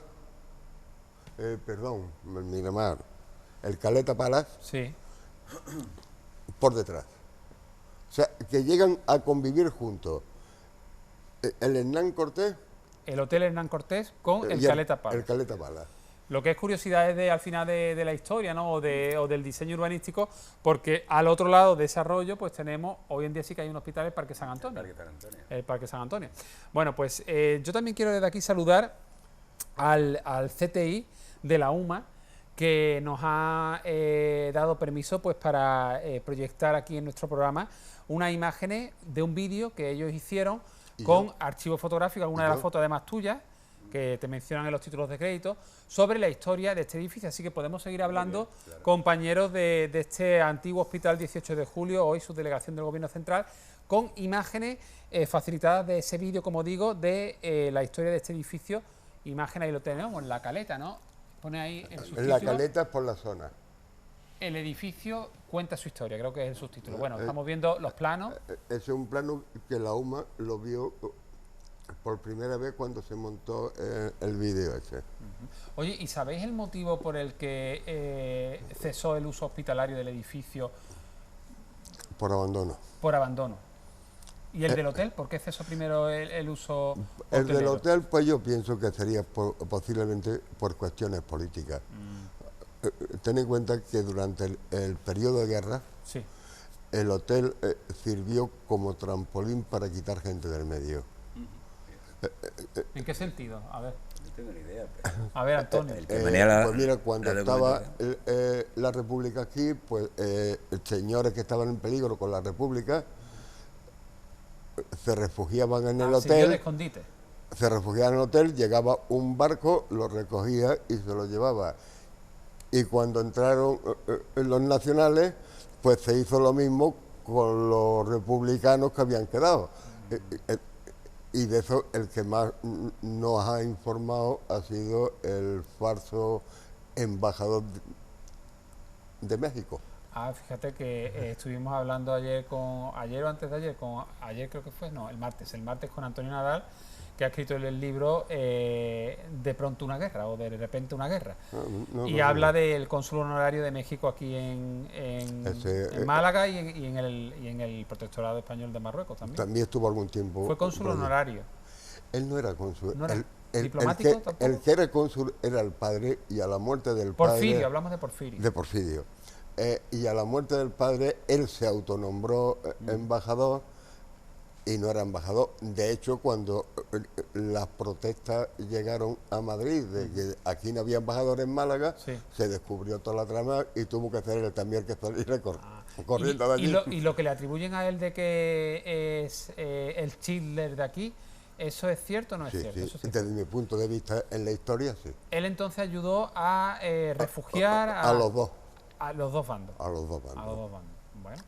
el Caleta Palace, sí, por detrás. O sea, que llegan a convivir juntos el Hernán Cortés, el Hotel Hernán Cortés con el Caleta Palace. El Caleta Palace. Lo que es curiosidad es al final de la historia, ¿no? o del diseño urbanístico, porque al otro lado de ese arroyo pues tenemos, hoy en día sí que hay un hospital, el Parque San Antonio. El Parque San Antonio. Bueno, pues yo también quiero desde aquí saludar al CTI de la UMA, que nos ha dado permiso pues para proyectar aquí en nuestro programa unas imágenes de un vídeo que ellos hicieron con archivo fotográfico, alguna de las fotos además tuyas, que te mencionan en los títulos de crédito, sobre la historia de este edificio. Así que podemos seguir hablando, claro, compañeros de este antiguo Hospital 18 de Julio, hoy subdelegación del Gobierno Central, con imágenes facilitadas de ese vídeo, como digo, de la historia de este edificio. Imagen, ahí lo tenemos, en la caleta, ¿no? Pone ahí el subtítulo. La caleta es por la zona. El edificio cuenta su historia, creo que es el subtítulo. Bueno, estamos viendo los planos. Ese es un plano que la UMA lo vio por primera vez cuando se montó el vídeo ese. Oye, ¿y sabéis el motivo por el que cesó el uso hospitalario del edificio? Por abandono. Por abandono. ¿Y el del hotel? ¿Por qué cesó primero el uso hotelero? El del hotel, pues yo pienso que sería posiblemente por cuestiones políticas. Ten en cuenta que durante el periodo de guerra, sí, el hotel sirvió como trampolín para quitar gente del medio. ¿En qué sentido? A ver. No tengo ni idea. A ver, Antonio. Pues mira, cuando estaba la República aquí, pues señores que estaban en peligro con la República se refugiaban en el hotel. De escondite. Se refugiaban en el hotel, llegaba un barco, lo recogía y se lo llevaba. Y cuando entraron los nacionales, pues se hizo lo mismo con los republicanos que habían quedado. Y de eso el que más nos ha informado ha sido el falso embajador de México. Fíjate que estuvimos hablando ayer o antes de ayer, ayer creo que fue, no, el martes con Antonio Nadal, que ha escrito el libro De pronto una guerra o De repente una guerra. Y habla del cónsul honorario de México aquí en Málaga y en el Protectorado Español de Marruecos también. También estuvo algún tiempo. Fue cónsul honorario. Él no era cónsul. ¿No era diplomático tampoco? El que era cónsul era el padre, y a la muerte del padre... Porfirio, hablamos de Porfirio. De Porfirio. Y a la muerte del padre, él se autonombró embajador, y no era embajador. De hecho, cuando las protestas llegaron a Madrid, de que aquí no había embajador en Málaga, sí, se descubrió toda la trama y tuvo que hacer él también que salir corriendo de allí. Y lo que le atribuyen a él de que es el Hitler de aquí, ¿eso es cierto o no es cierto? Sí, eso sí. Desde mi punto de vista en la historia, sí. Él entonces ayudó a refugiar a los dos. A los dos bandos. A los dos bandos. A los dos bandos. Bueno.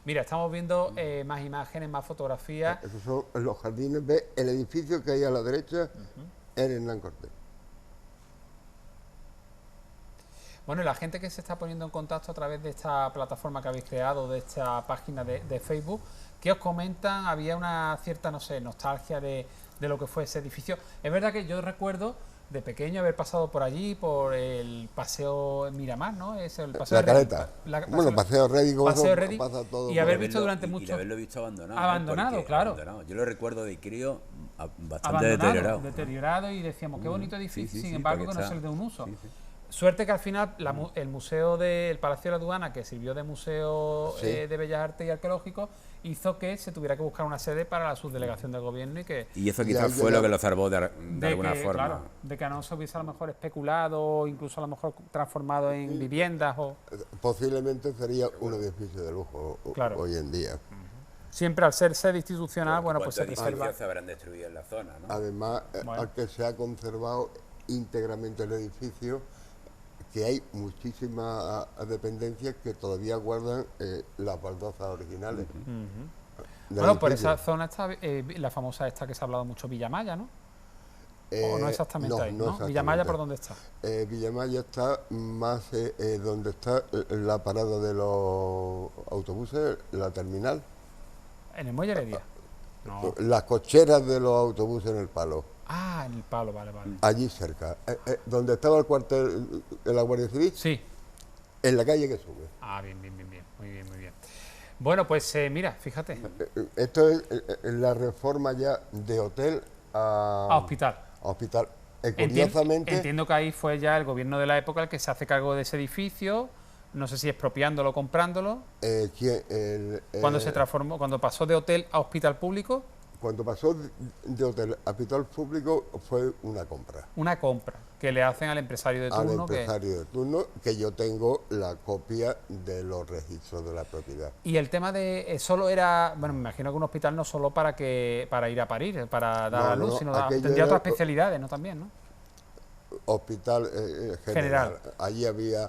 Mira, estamos viendo más imágenes, más fotografías. Esos son los jardines. Ve el edificio que hay a la derecha, en Hernán Cortés. Bueno, y la gente que se está poniendo en contacto a través de esta plataforma que habéis creado, de esta página de Facebook, ¿qué os comentan? Había una cierta, no sé, nostalgia de lo que fue ese edificio. Es verdad que yo recuerdo de pequeño haber pasado por allí, por el paseo Miramar, ¿no? Es el paseo la Caleta. Bueno, paseo Redi, pasa todo. Y haber visto durante mucho... Y haberlo visto abandonado. Abandonado, claro. Abandonado. Yo lo recuerdo de crío bastante deteriorado. Deteriorado, y decíamos, qué bonito edificio, sin embargo, que no se le dé un uso. Sí. Suerte que al final el museo del Palacio de la Aduana, que sirvió de museo de Bellas Artes y arqueológico, hizo que se tuviera que buscar una sede para la subdelegación del gobierno y eso quizás fue lo que lo salvó de alguna forma. Claro, de que no se hubiese a lo mejor especulado, incluso a lo mejor transformado en viviendas o... Posiblemente sería un edificio de lujo hoy en día. Siempre al ser sede institucional, bueno, pues se preserva. Se habrán destruido en la zona, ¿no? Además, al que se ha conservado íntegramente el edificio, que hay muchísimas dependencias que todavía guardan las baldosas originales. Bueno, por esa zona está la famosa esta que se ha hablado mucho, Villamaya, ¿no? ¿O no exactamente ahí? ¿no? Exactamente. ¿Villamaya por dónde está? Villamaya está más donde está la parada de los autobuses, la terminal. ¿En el Muelle Heredia? No. Las cocheras de los autobuses en el Palo. Ah, en el Palo, vale. Allí cerca. Donde estaba el cuartel de la Guardia Civil. Sí. En la calle que sube. Ah, bien. Muy bien. Bueno, pues mira, fíjate. Esto es la reforma ya de hotel a hospital. Curiosamente... Entiendo que ahí fue ya el gobierno de la época el que se hace cargo de ese edificio, no sé si expropiándolo o comprándolo. Cuando se transformó, cuando pasó de hotel a hospital público. Cuando pasó de hotel a hospital público fue una compra. Una compra que le hacen al empresario de turno. Que yo tengo la copia de los registros de la propiedad. Y el tema de solo era, bueno, me imagino que un hospital no solo para ir a parir, para dar a luz, sino tendría otras especialidades, ¿no? También, ¿no? Hospital general. Allí había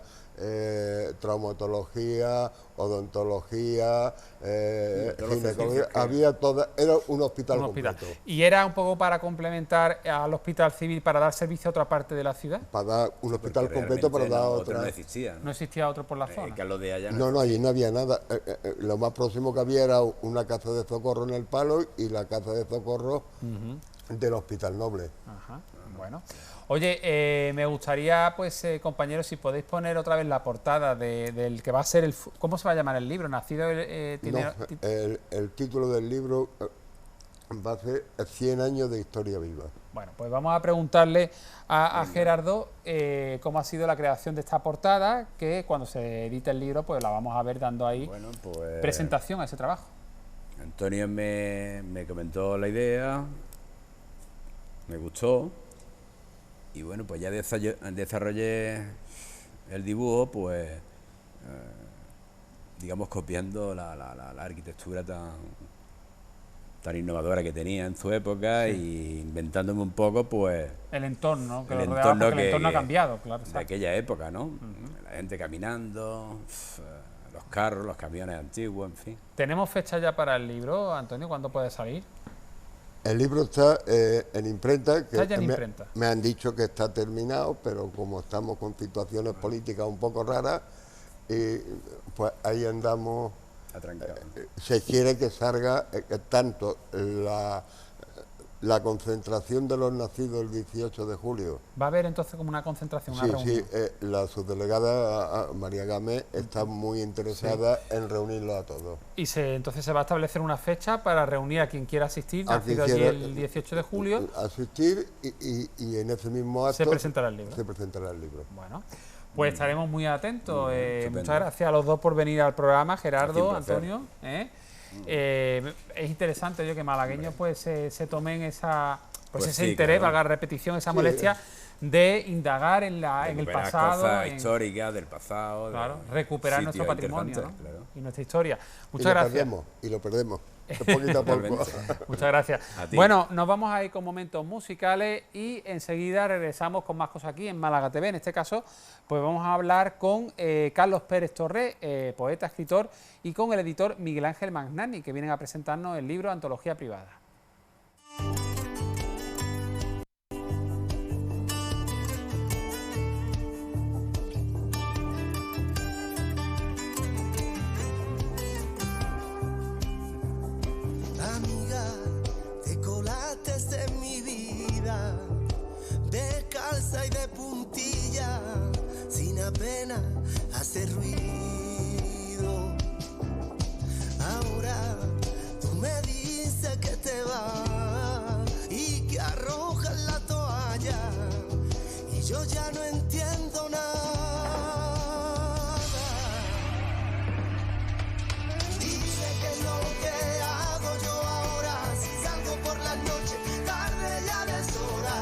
traumatología, odontología, ginecología, había toda, era un hospital completo. Y era un poco para complementar al hospital civil, para dar servicio a otra parte de la ciudad. Para dar un hospital completo, para dar otra. No existía otro por la zona. Que lo de allá no, allí no había nada. Lo más próximo que había era una casa de socorro en el Palo y la casa de socorro del Hospital Noble. Ajá, bueno. Oye, me gustaría, pues, compañeros, si podéis poner otra vez la portada del que va a ser el... ¿Cómo se va a llamar el libro? El título del libro va a ser 100 años de historia viva. Bueno, pues vamos a preguntarle a Gerardo cómo ha sido la creación de esta portada, que cuando se edite el libro, pues la vamos a ver dando ahí presentación a ese trabajo. Antonio me comentó la idea, me gustó. Y bueno, pues ya desarrollé el dibujo, pues, digamos, copiando la arquitectura tan innovadora que tenía en su época y inventándome un poco, pues... El entorno, que el entorno ha cambiado, claro. De aquella época, ¿no? La gente caminando, los carros, los camiones antiguos, en fin. ¿Tenemos fecha ya para el libro, Antonio? ¿Cuándo puede salir? El libro está en imprenta, que ¿Está ya en imprenta? Me han dicho que está terminado, pero como estamos con situaciones políticas un poco raras, pues ahí andamos. Se quiere que salga tanto la concentración de los nacidos el 18 de julio. ¿Va a haber entonces como una concentración, una reunión? Sí, la subdelegada María Gámez está muy interesada en reunirlos a todos. Y entonces se va a establecer una fecha para reunir a quien quiera asistir, nacido allí el 18 de julio. Asistir y en ese mismo acto se presentará el libro. Bueno, pues estaremos muy atentos. Muchas gracias a los dos por venir al programa, Gerardo, Antonio. Es interesante que malagueños pues se tomen ese interés, valga la repetición, esa molestia de indagar en el pasado, cosas históricas del pasado, claro, recuperar nuestro patrimonio, ¿no? Claro. Y nuestra historia. Muchas gracias. Y lo perdemos. Poquito a poco. Muchas gracias. Bueno, nos vamos a ir con momentos musicales y enseguida regresamos con más cosas aquí en Málaga TV. En este caso, pues vamos a hablar con Carlos Pérez Torres, poeta, escritor, y con el editor Miguel Ángel Magnani, que vienen a presentarnos el libro Antología Privada. Descalza y de puntilla, sin apenas hacer ruido. Ahora tú me dices que te vas y que arrojas la toalla y yo ya no entiendo nada. Dice que es lo que hago yo ahora, si salgo por la noche, tarde ya deshora.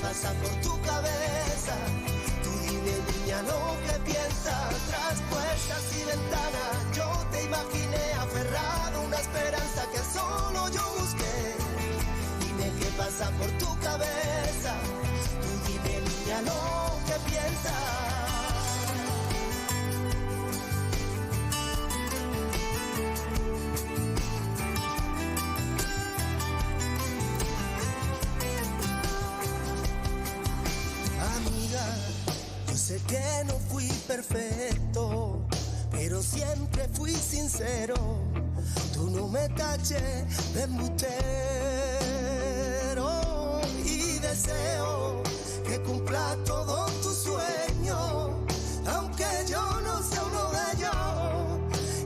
Pasa por tu cabeza, tú dime niña lo que piensas. niña lo que piensas. Yo sé que no fui perfecto, pero siempre fui sincero. Tú no me taches de embustero y deseo que cumpla todos tus sueños, aunque yo no sea uno de ellos.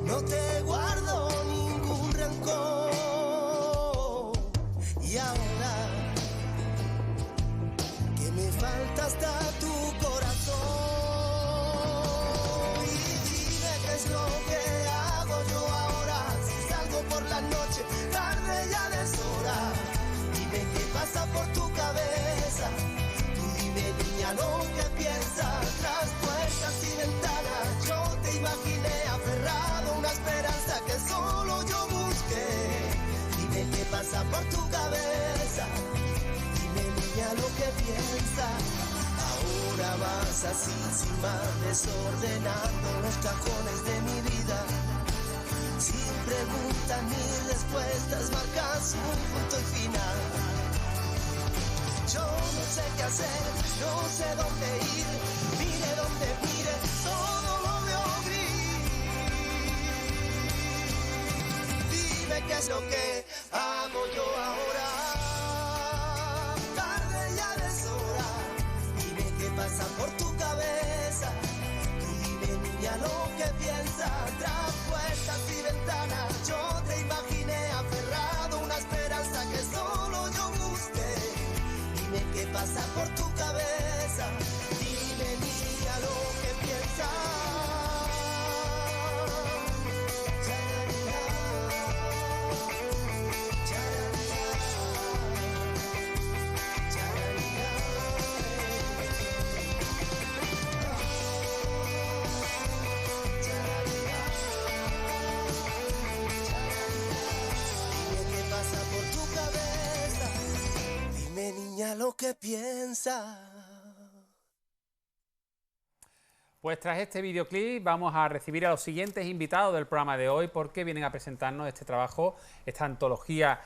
No te guardo ningún rencor. Y ahora que me falta hasta tu corazón, y dime qué es lo que hago yo ahora, si salgo por la noche, tarde ya deshora. Dime qué pasa por tu cabeza, tú dime niña lo que piensas. Tras puertas y ventanas yo te imaginé aferrado a una esperanza que solo yo busqué. Dime qué pasa por tu cabeza, a lo que piensa. Ahora vas así sin más, desordenando los cajones de mi vida, sin preguntas ni respuestas, marcas un punto y final. Yo no sé qué hacer, no sé dónde ir, mire donde mire, todo lo veo gris. Dime qué es lo que hago yo ahora. Pasa por tu cabeza, tú dime niña lo que piensas. Tras puertas y ventanas yo te imaginé aferrado a una esperanza que solo yo busqué. Dime qué pasa por tu cabeza, dime niña lo que piensas. Niña lo que piensa. Pues tras este videoclip vamos a recibir a los siguientes invitados del programa de hoy, porque vienen a presentarnos este trabajo, esta antología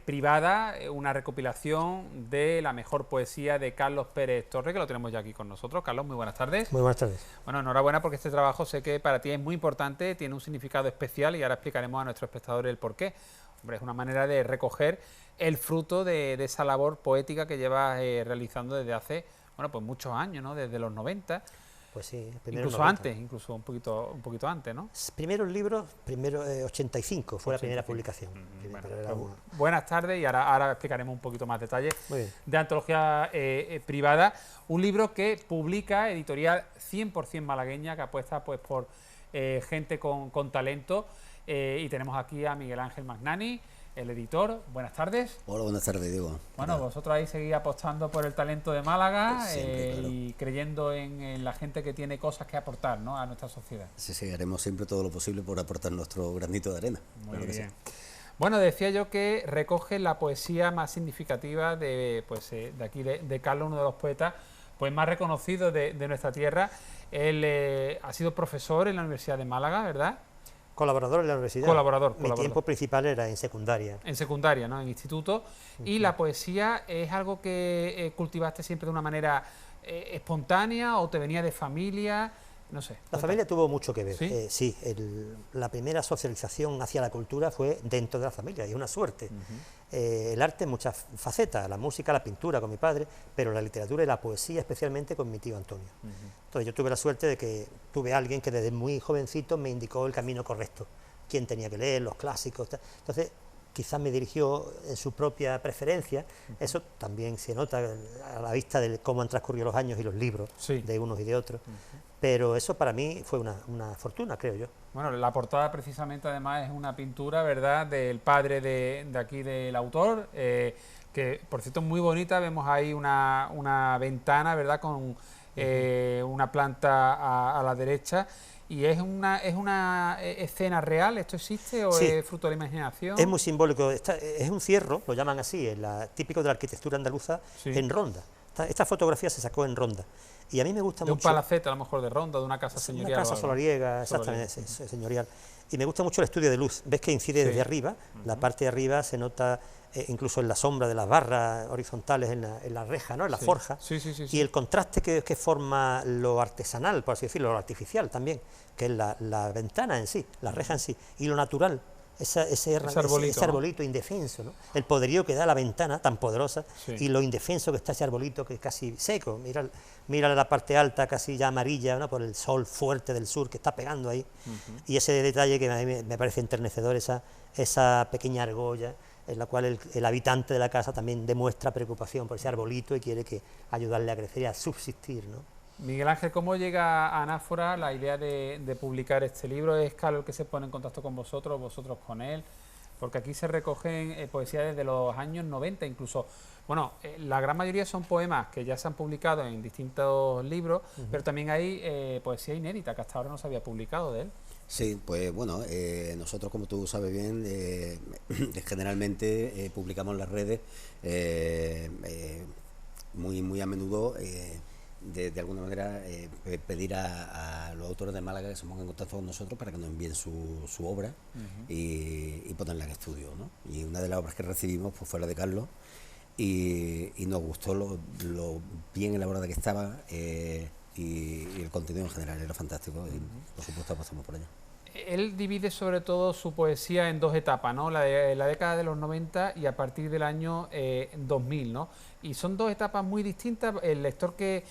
privada, una recopilación de la mejor poesía de Carlos Pérez Torre, que lo tenemos ya aquí con nosotros. Carlos, muy buenas tardes. Muy buenas tardes. Bueno, enhorabuena, porque este trabajo sé que para ti es muy importante, tiene un significado especial y ahora explicaremos a nuestros espectadores el porqué. Hombre, es una manera de recoger el fruto de esa labor poética que llevas realizando desde hace, bueno, pues muchos años, ¿no? Desde los 90. Pues sí, incluso 90. Antes, incluso un poquito antes, ¿no? Primero el libro, 85 fue 85. La primera publicación. Bueno, buenas tardes, y ahora explicaremos un poquito más detalles de antología privada. Un libro que publica editorial 100% malagueña, que apuesta pues por gente con talento. Y tenemos aquí a Miguel Ángel Magnani, el editor. Buenas tardes. Hola, buenas tardes, Diego. Bueno, vosotros ahí seguís apostando por el talento de Málaga, siempre, claro, y creyendo en la gente que tiene cosas que aportar, ¿no?, a nuestra sociedad. Sí, haremos siempre todo lo posible por aportar nuestro granito de arena. Muy claro bien. Bueno, decía yo que recoge la poesía más significativa de aquí, de Carlos, uno de los poetas pues más reconocidos de nuestra tierra. Él ha sido profesor en la Universidad de Málaga, ¿verdad? Colaborador en la universidad. Colaborador. Mi tiempo principal era en secundaria. En secundaria, ¿no? En instituto. Y la poesía es algo que cultivaste siempre de una manera espontánea, o te venía de familia, no sé. La familia tuvo mucho que ver. Sí, la primera socialización hacia la cultura fue dentro de la familia, y es una suerte. El arte, muchas facetas, la música, la pintura con mi padre, pero la literatura y la poesía especialmente con mi tío Antonio. Entonces yo tuve la suerte de que tuve a alguien que desde muy jovencito me indicó el camino correcto, quién tenía que leer, los clásicos, tal. Entonces quizás me dirigió en su propia preferencia. Eso también se nota a la vista de cómo han transcurrido los años y los libros de unos y de otros. Pero eso para mí fue una fortuna, creo yo. Bueno, la portada precisamente además es una pintura, ¿verdad?, del padre de aquí del autor, que por cierto es muy bonita. Vemos ahí una ventana, ¿verdad?, con una planta a la derecha. ¿Y es una escena real? ¿Esto existe o es fruto de la imaginación? Es muy simbólico. Es un cierro, lo llaman así, típico de la arquitectura andaluza, en ronda. Esta fotografía se sacó en Ronda. Y a mí me gusta mucho... De un palacete, a lo mejor de Ronda, de una casa señorial. Una casa solariega, exactamente, señorial. Y me gusta mucho el estudio de luz. Ves que incide desde arriba, la parte de arriba se nota incluso en la sombra de las barras horizontales en la reja, ¿no? En la forja. Y el contraste que forma lo artesanal, por así decirlo, lo artificial también, que es la ventana en sí, la reja en sí, y lo natural. Ese arbolito, ¿no? Indefenso, ¿no? El poderío que da la ventana tan poderosa y lo indefenso que está ese arbolito que es casi seco. Mira la parte alta casi ya amarilla, ¿no? Por el sol fuerte del sur que está pegando ahí. Y ese detalle que a mí me parece enternecedor, esa pequeña argolla en la cual el habitante de la casa también demuestra preocupación por ese arbolito y quiere ayudarle a crecer y a subsistir, ¿no? Miguel Ángel, ¿cómo llega a Anáfora la idea de publicar este libro? ¿Es Carlos el que se pone en contacto con vosotros con él? Porque aquí se recogen poesías desde los años 90 incluso. Bueno, la gran mayoría son poemas que ya se han publicado en distintos libros, pero también hay poesía inédita que hasta ahora no se había publicado de él. Sí, pues bueno, nosotros, como tú sabes bien, generalmente publicamos en las redes muy a menudo. De alguna manera pedir a los autores de Málaga que se pongan en contacto con nosotros para que nos envíen su obra y ponerla en estudio, ¿no? Y una de las obras que recibimos pues, fue la de Carlos y nos gustó lo bien elaborada que estaba y el contenido en general era fantástico y por supuesto apostamos por ello. Él divide sobre todo su poesía en dos etapas, ¿no? La década de los 90 y a partir del año 2000, ¿no? Y son dos etapas muy distintas. El lector que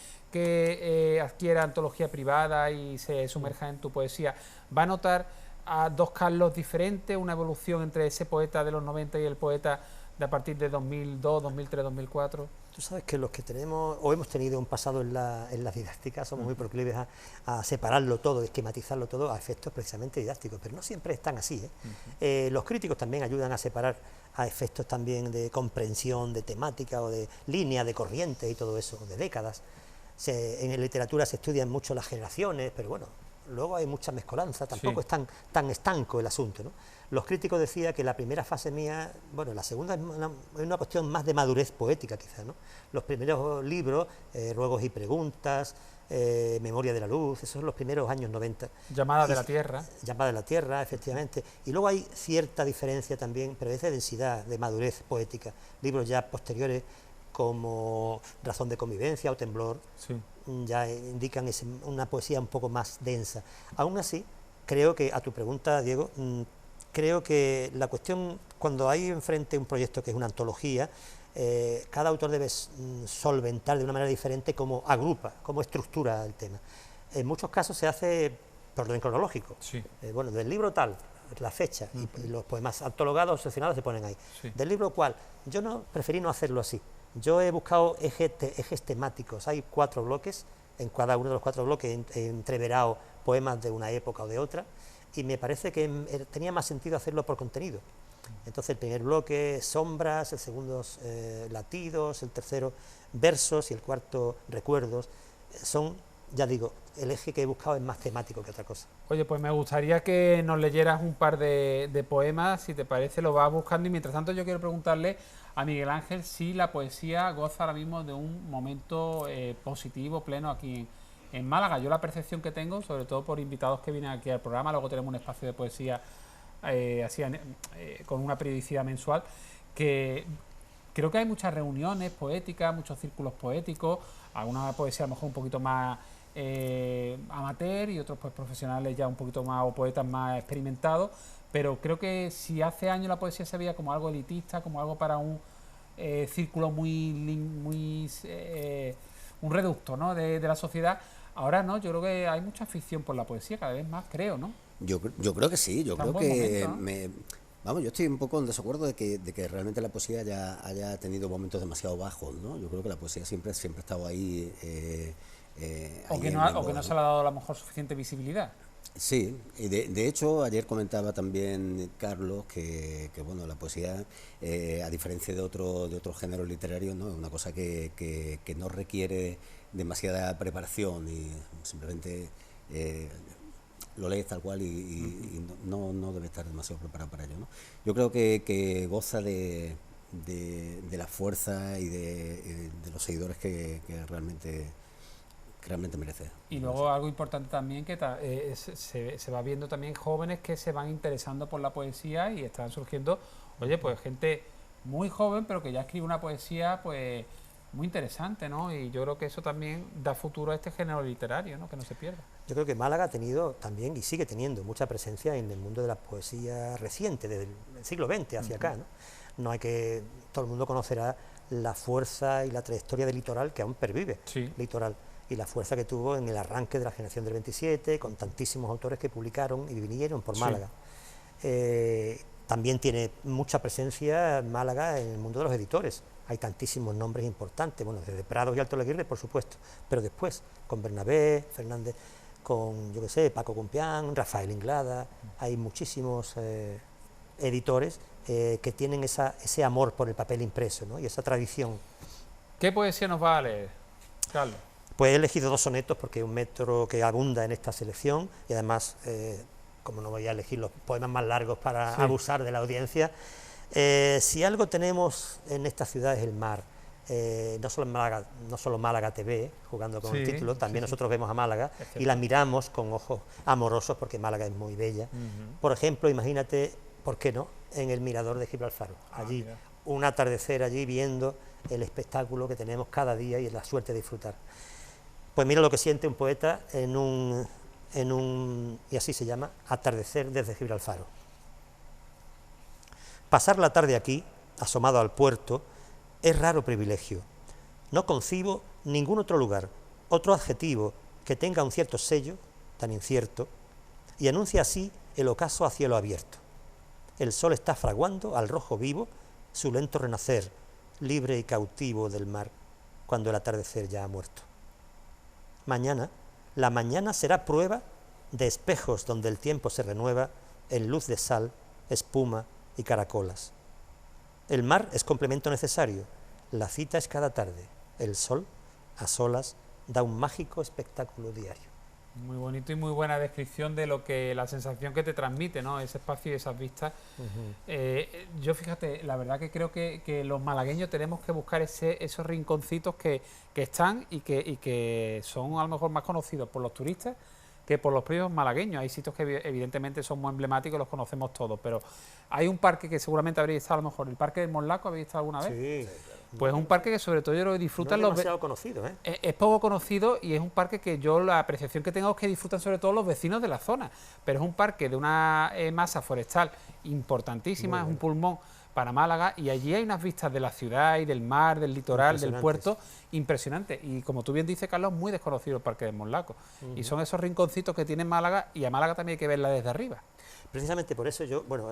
adquiera antología privada y se sumerja en tu poesía va a notar a dos Carlos diferentes, una evolución entre ese poeta de los 90 y el poeta de a partir de 2002, 2003, 2004. Tú sabes que los que tenemos o hemos tenido un pasado en la didáctica somos muy proclives a separarlo todo, esquematizarlo todo a efectos precisamente didácticos, pero no siempre están así, ¿eh? Los críticos también ayudan a separar a efectos también de comprensión, de temática o de línea, de corriente y todo eso, de décadas. En literatura se estudian mucho las generaciones, pero bueno, luego hay mucha mezcolanza, tampoco es tan estanco el asunto, ¿no? Los críticos decían que la primera fase mía, bueno, la segunda es una cuestión más de madurez poética quizás, ¿no? Los primeros libros, Ruegos y Preguntas, Memoria de la Luz, esos son los primeros años 90. Llamada de la Tierra. Llamada de la Tierra, efectivamente. Y luego hay cierta diferencia también, pero es de densidad, de madurez poética. Libros ya posteriores como Razón de Convivencia o Temblor, ya indican una poesía un poco más densa. Aún así, creo que, a tu pregunta, Diego, creo que la cuestión, cuando hay enfrente un proyecto que es una antología, cada autor debe solventar de una manera diferente cómo agrupa, cómo estructura el tema. En muchos casos se hace por orden cronológico. Bueno, del libro tal, la fecha, y los poemas antologados, seleccionados se ponen ahí. Del libro cual, yo preferí no hacerlo así. Yo he buscado ejes temáticos, hay 4 bloques, en cada uno de los 4 bloques he entreverado poemas de una época o de otra, y me parece que tenía más sentido hacerlo por contenido. Entonces el primer bloque sombras, el segundo latidos, el tercero versos y el cuarto recuerdos. Son, ya digo, el eje que he buscado es más temático que otra cosa. Oye, pues me gustaría que nos leyeras un par de poemas, si te parece, lo vas buscando, y mientras tanto yo quiero preguntarle a Miguel Ángel si la poesía goza ahora mismo de un momento positivo, pleno aquí en Málaga. Yo la percepción que tengo, sobre todo por invitados que vienen aquí al programa, luego tenemos un espacio de poesía con una periodicidad mensual, que creo que hay muchas reuniones poéticas, muchos círculos poéticos, alguna poesía a lo mejor un poquito más amateur y otros pues profesionales ya un poquito más, o poetas más experimentados, pero creo que si hace años la poesía se veía como algo elitista, como algo para un círculo muy un reducto, ¿no?, de la sociedad. Ahora no, yo creo que hay mucha afición por la poesía, cada vez más, creo, ¿no? Yo creo que sí, yo creo que vamos, yo estoy un poco en desacuerdo de que realmente la poesía haya tenido momentos demasiado bajos, ¿no? Yo creo que la poesía siempre ha estado ahí. O que no se le ha dado a lo mejor suficiente visibilidad. Sí, y de hecho ayer comentaba también Carlos que bueno, la poesía, a diferencia de otros géneros literarios, ¿no?, es una cosa que no requiere demasiada preparación y simplemente lo lees tal cual y no debe estar demasiado preparado para ello, ¿no? Yo creo que goza de de la fuerza y de los seguidores que realmente merece. Y luego algo importante también que se va viendo también jóvenes que se van interesando por la poesía y están surgiendo, oye, pues gente muy joven pero que ya escribe una poesía pues muy interesante, ¿no? Y yo creo que eso también da futuro a este género literario, ¿no? Que no se pierda. Yo creo que Málaga ha tenido también y sigue teniendo mucha presencia en el mundo de la poesía reciente, desde el siglo XX hacia acá, ¿no? No hay que, todo el mundo conocerá la fuerza y la trayectoria del Litoral, que aún pervive, Litoral, y la fuerza que tuvo en el arranque de la generación del 27, con tantísimos autores que publicaron y vinieron por Málaga. También tiene mucha presencia Málaga en el mundo de los editores. Hay tantísimos nombres importantes, bueno, desde Prados y Alto Laguirre, por supuesto, pero después, con Bernabé, Fernández, con, yo qué sé, Paco Cumpián, Rafael Inglada, hay muchísimos editores que tienen ese amor por el papel impreso, ¿no? Y esa tradición. ¿Qué poesía nos va a leer, Carlos? Pues he elegido 2 sonetos porque es un metro que abunda en esta selección y además, como no voy a elegir los poemas más largos para abusar de la audiencia, si algo tenemos en esta ciudad es el mar. No solo Málaga TV, jugando con el título, también nosotros vemos a Málaga y la miramos con ojos amorosos porque Málaga es muy bella. Por ejemplo, imagínate, ¿por qué no?, en el mirador de Gibraltar, allí, un atardecer allí viendo el espectáculo que tenemos cada día y la suerte de disfrutar. Pues mira lo que siente un poeta en un y así se llama, Atardecer desde Gibraltar. Pasar la tarde aquí, asomado al puerto, es raro privilegio. No concibo ningún otro lugar, otro adjetivo que tenga un cierto sello, tan incierto, y anuncia así el ocaso a cielo abierto. El sol está fraguando al rojo vivo su lento renacer, libre y cautivo del mar, cuando el atardecer ya ha muerto. Mañana, la mañana será prueba de espejos donde el tiempo se renueva en luz de sal, espuma y caracolas. El mar es complemento necesario, la cita es cada tarde, el sol, a solas, da un mágico espectáculo diario. Muy bonito y muy buena descripción de lo que la sensación que te transmite, ¿no?, ese espacio y esas vistas. Yo, fíjate, la verdad que creo que los malagueños tenemos que buscar esos rinconcitos que están y que son a lo mejor más conocidos por los turistas que por los propios malagueños. Hay sitios que evidentemente son muy emblemáticos, los conocemos todos, pero hay un parque que seguramente habréis estado, a lo mejor, el Parque del Morlaco, ¿habéis estado alguna vez? Sí. Pues es un parque que sobre todo yo lo disfrutan no es demasiado conocido, Es poco conocido y es un parque que yo, la apreciación que tengo es que disfrutan sobre todo los vecinos de la zona, pero es un parque de una masa forestal importantísima, es un pulmón para Málaga y allí hay unas vistas de la ciudad y del mar, del litoral, del puerto, impresionantes. Y como tú bien dices, Carlos, muy desconocido el Parque del Morlaco. Y son esos rinconcitos que tiene Málaga y a Málaga también hay que verla desde arriba. Precisamente por eso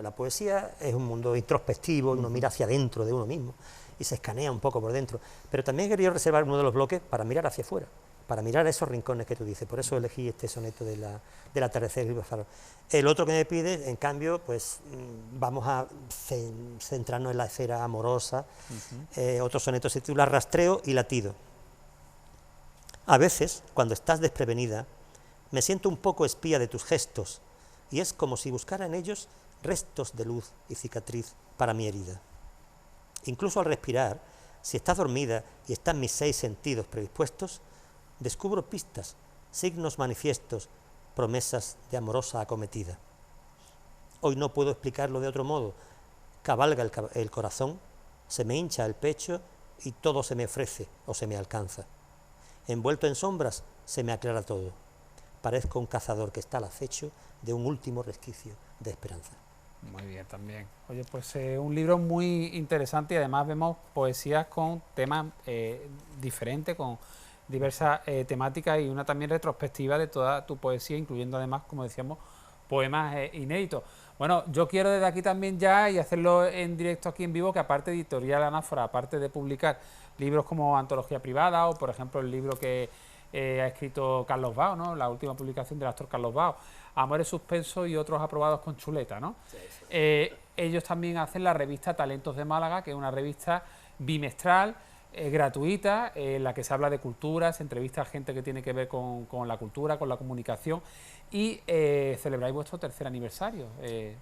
la poesía es un mundo introspectivo, uno mira hacia adentro de uno mismo y se escanea un poco por dentro, pero también he querido reservar uno de los bloques para mirar hacia afuera, para mirar esos rincones que tú dices, por eso elegí este soneto del atardecer de Gibraltar. El otro que me pide, en cambio, pues vamos a centrarnos en la esfera amorosa. Otro soneto se titula Rastreo y latido. A veces, cuando estás desprevenida, me siento un poco espía de tus gestos, y es como si buscara en ellos restos de luz y cicatriz para mi herida. Incluso al respirar, si estás dormida y están mis 6 sentidos predispuestos, descubro pistas, signos manifiestos, promesas de amorosa acometida. Hoy no puedo explicarlo de otro modo. Cabalga el corazón, se me hincha el pecho y todo se me ofrece o se me alcanza. Envuelto en sombras, se me aclara todo. Parezco un cazador que está al acecho de un último resquicio de esperanza. Muy bien, también. Oye, pues un libro muy interesante y además vemos poesías con temas diferentes, con diversas temáticas y una también retrospectiva de toda tu poesía, incluyendo además, como decíamos, poemas inéditos. Bueno, yo quiero desde aquí también ya y hacerlo en directo aquí en vivo, que aparte de Editorial Anáfora, aparte de publicar libros como Antología Privada o, por ejemplo, el libro que ha escrito Carlos Bao, ¿no?, la última publicación del actor Carlos Bao, Amores Suspenso y otros aprobados con chuleta, ¿no? Ellos también hacen la revista Talentos de Málaga, que es una revista bimestral gratuita, en la que se habla de cultura, se entrevista a gente que tiene que ver con la cultura, con la comunicación, y celebráis vuestro tercer aniversario,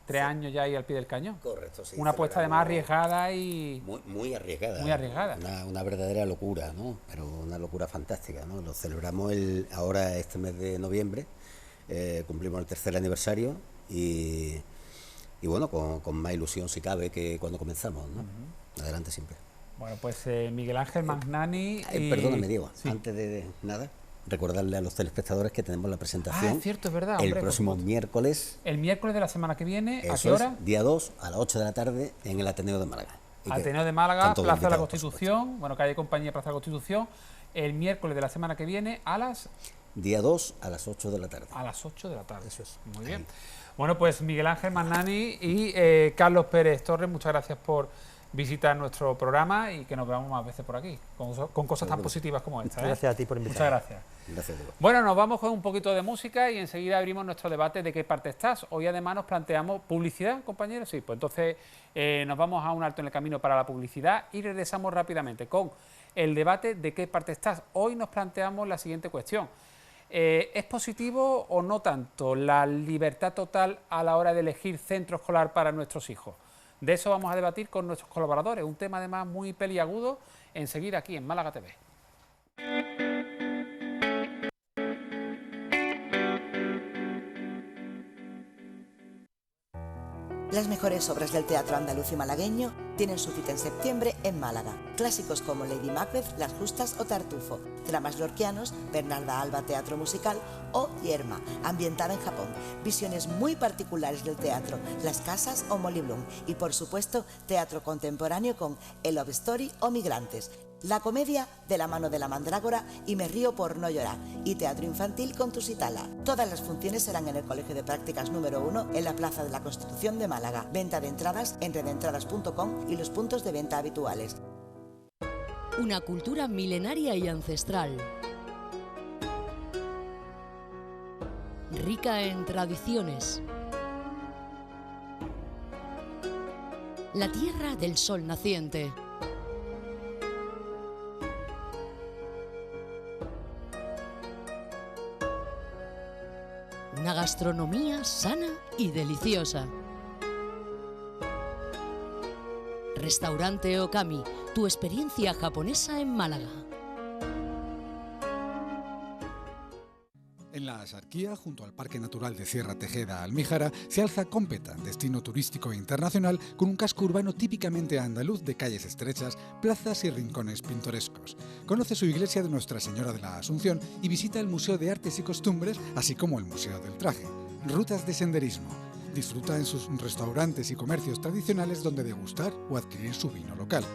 3 años ya ahí al pie del cañón. Correcto, sí. Una apuesta además arriesgada y... Muy arriesgada. Muy arriesgada. Una verdadera locura, ¿no? Pero una locura fantástica, ¿no? Lo celebramos ahora este mes de noviembre, cumplimos el tercer aniversario y bueno, con más ilusión si cabe que cuando comenzamos, ¿no? Adelante siempre. Bueno, pues Miguel Ángel Magnani... Perdóname, Diego, antes de nada, recordarle a los telespectadores que tenemos la presentación. Es cierto, es verdad. El próximo miércoles. El miércoles de la semana que viene, ¿a qué hora? Día 2, a las 8 de la tarde, en el Ateneo de Málaga. Ateneo de Málaga, Plaza de la Constitución, bueno, calle Compañía, Plaza de la Constitución, el miércoles de la semana que viene a las... Día 2, a las 8 de la tarde. A las 8 de la tarde. Eso es. Muy bien. Bueno, pues Miguel Ángel Magnani y Carlos Pérez Torres, muchas gracias por visitar nuestro programa y que nos veamos más veces por aquí, con cosas tan positivas como esta. Gracias a ti por invitarme. Muchas gracias. Gracias, Diego. Bueno, nos vamos con un poquito de música y enseguida abrimos nuestro debate de qué parte estás. Hoy además nos planteamos publicidad, compañeros. Sí, pues entonces nos vamos a un alto en el camino para la publicidad y regresamos rápidamente con el debate de qué parte estás. Hoy nos planteamos la siguiente cuestión. ¿Es positivo o no tanto la libertad total a la hora de elegir centro escolar para nuestros hijos? De eso vamos a debatir con nuestros colaboradores, un tema además muy peliagudo, enseguida aquí en Málaga TV. Las mejores obras del teatro andaluz y malagueño tienen su cita en septiembre en Málaga. Clásicos como Lady Macbeth, Las Justas o Tartufo. Dramas lorquianos, Bernarda Alba Teatro Musical o Yerma, ambientada en Japón. Visiones muy particulares del teatro, Las Casas o Molly Bloom. Y por supuesto, teatro contemporáneo con El Love Story o Migrantes. La comedia de la mano de la mandrágora y Me río por no llorar. Y teatro infantil con Tusitala. Todas las funciones serán en el Colegio de Prácticas número 1 en la Plaza de la Constitución de Málaga. Venta de entradas en redentradas.com y los puntos de venta habituales. Una cultura milenaria y ancestral. Rica en tradiciones. La tierra del sol naciente. Una gastronomía sana y deliciosa. Restaurante Okami, tu experiencia japonesa en Málaga. En la Axarquía, junto al Parque Natural de Sierra Tejeda Almíjara, se alza Cómpeta, destino turístico internacional con un casco urbano típicamente andaluz de calles estrechas, plazas y rincones pintorescos. Conoce su iglesia de Nuestra Señora de la Asunción y visita el Museo de Artes y Costumbres, así como el Museo del Traje. Rutas de senderismo. Disfruta en sus restaurantes y comercios tradicionales donde degustar o adquirir su vino local.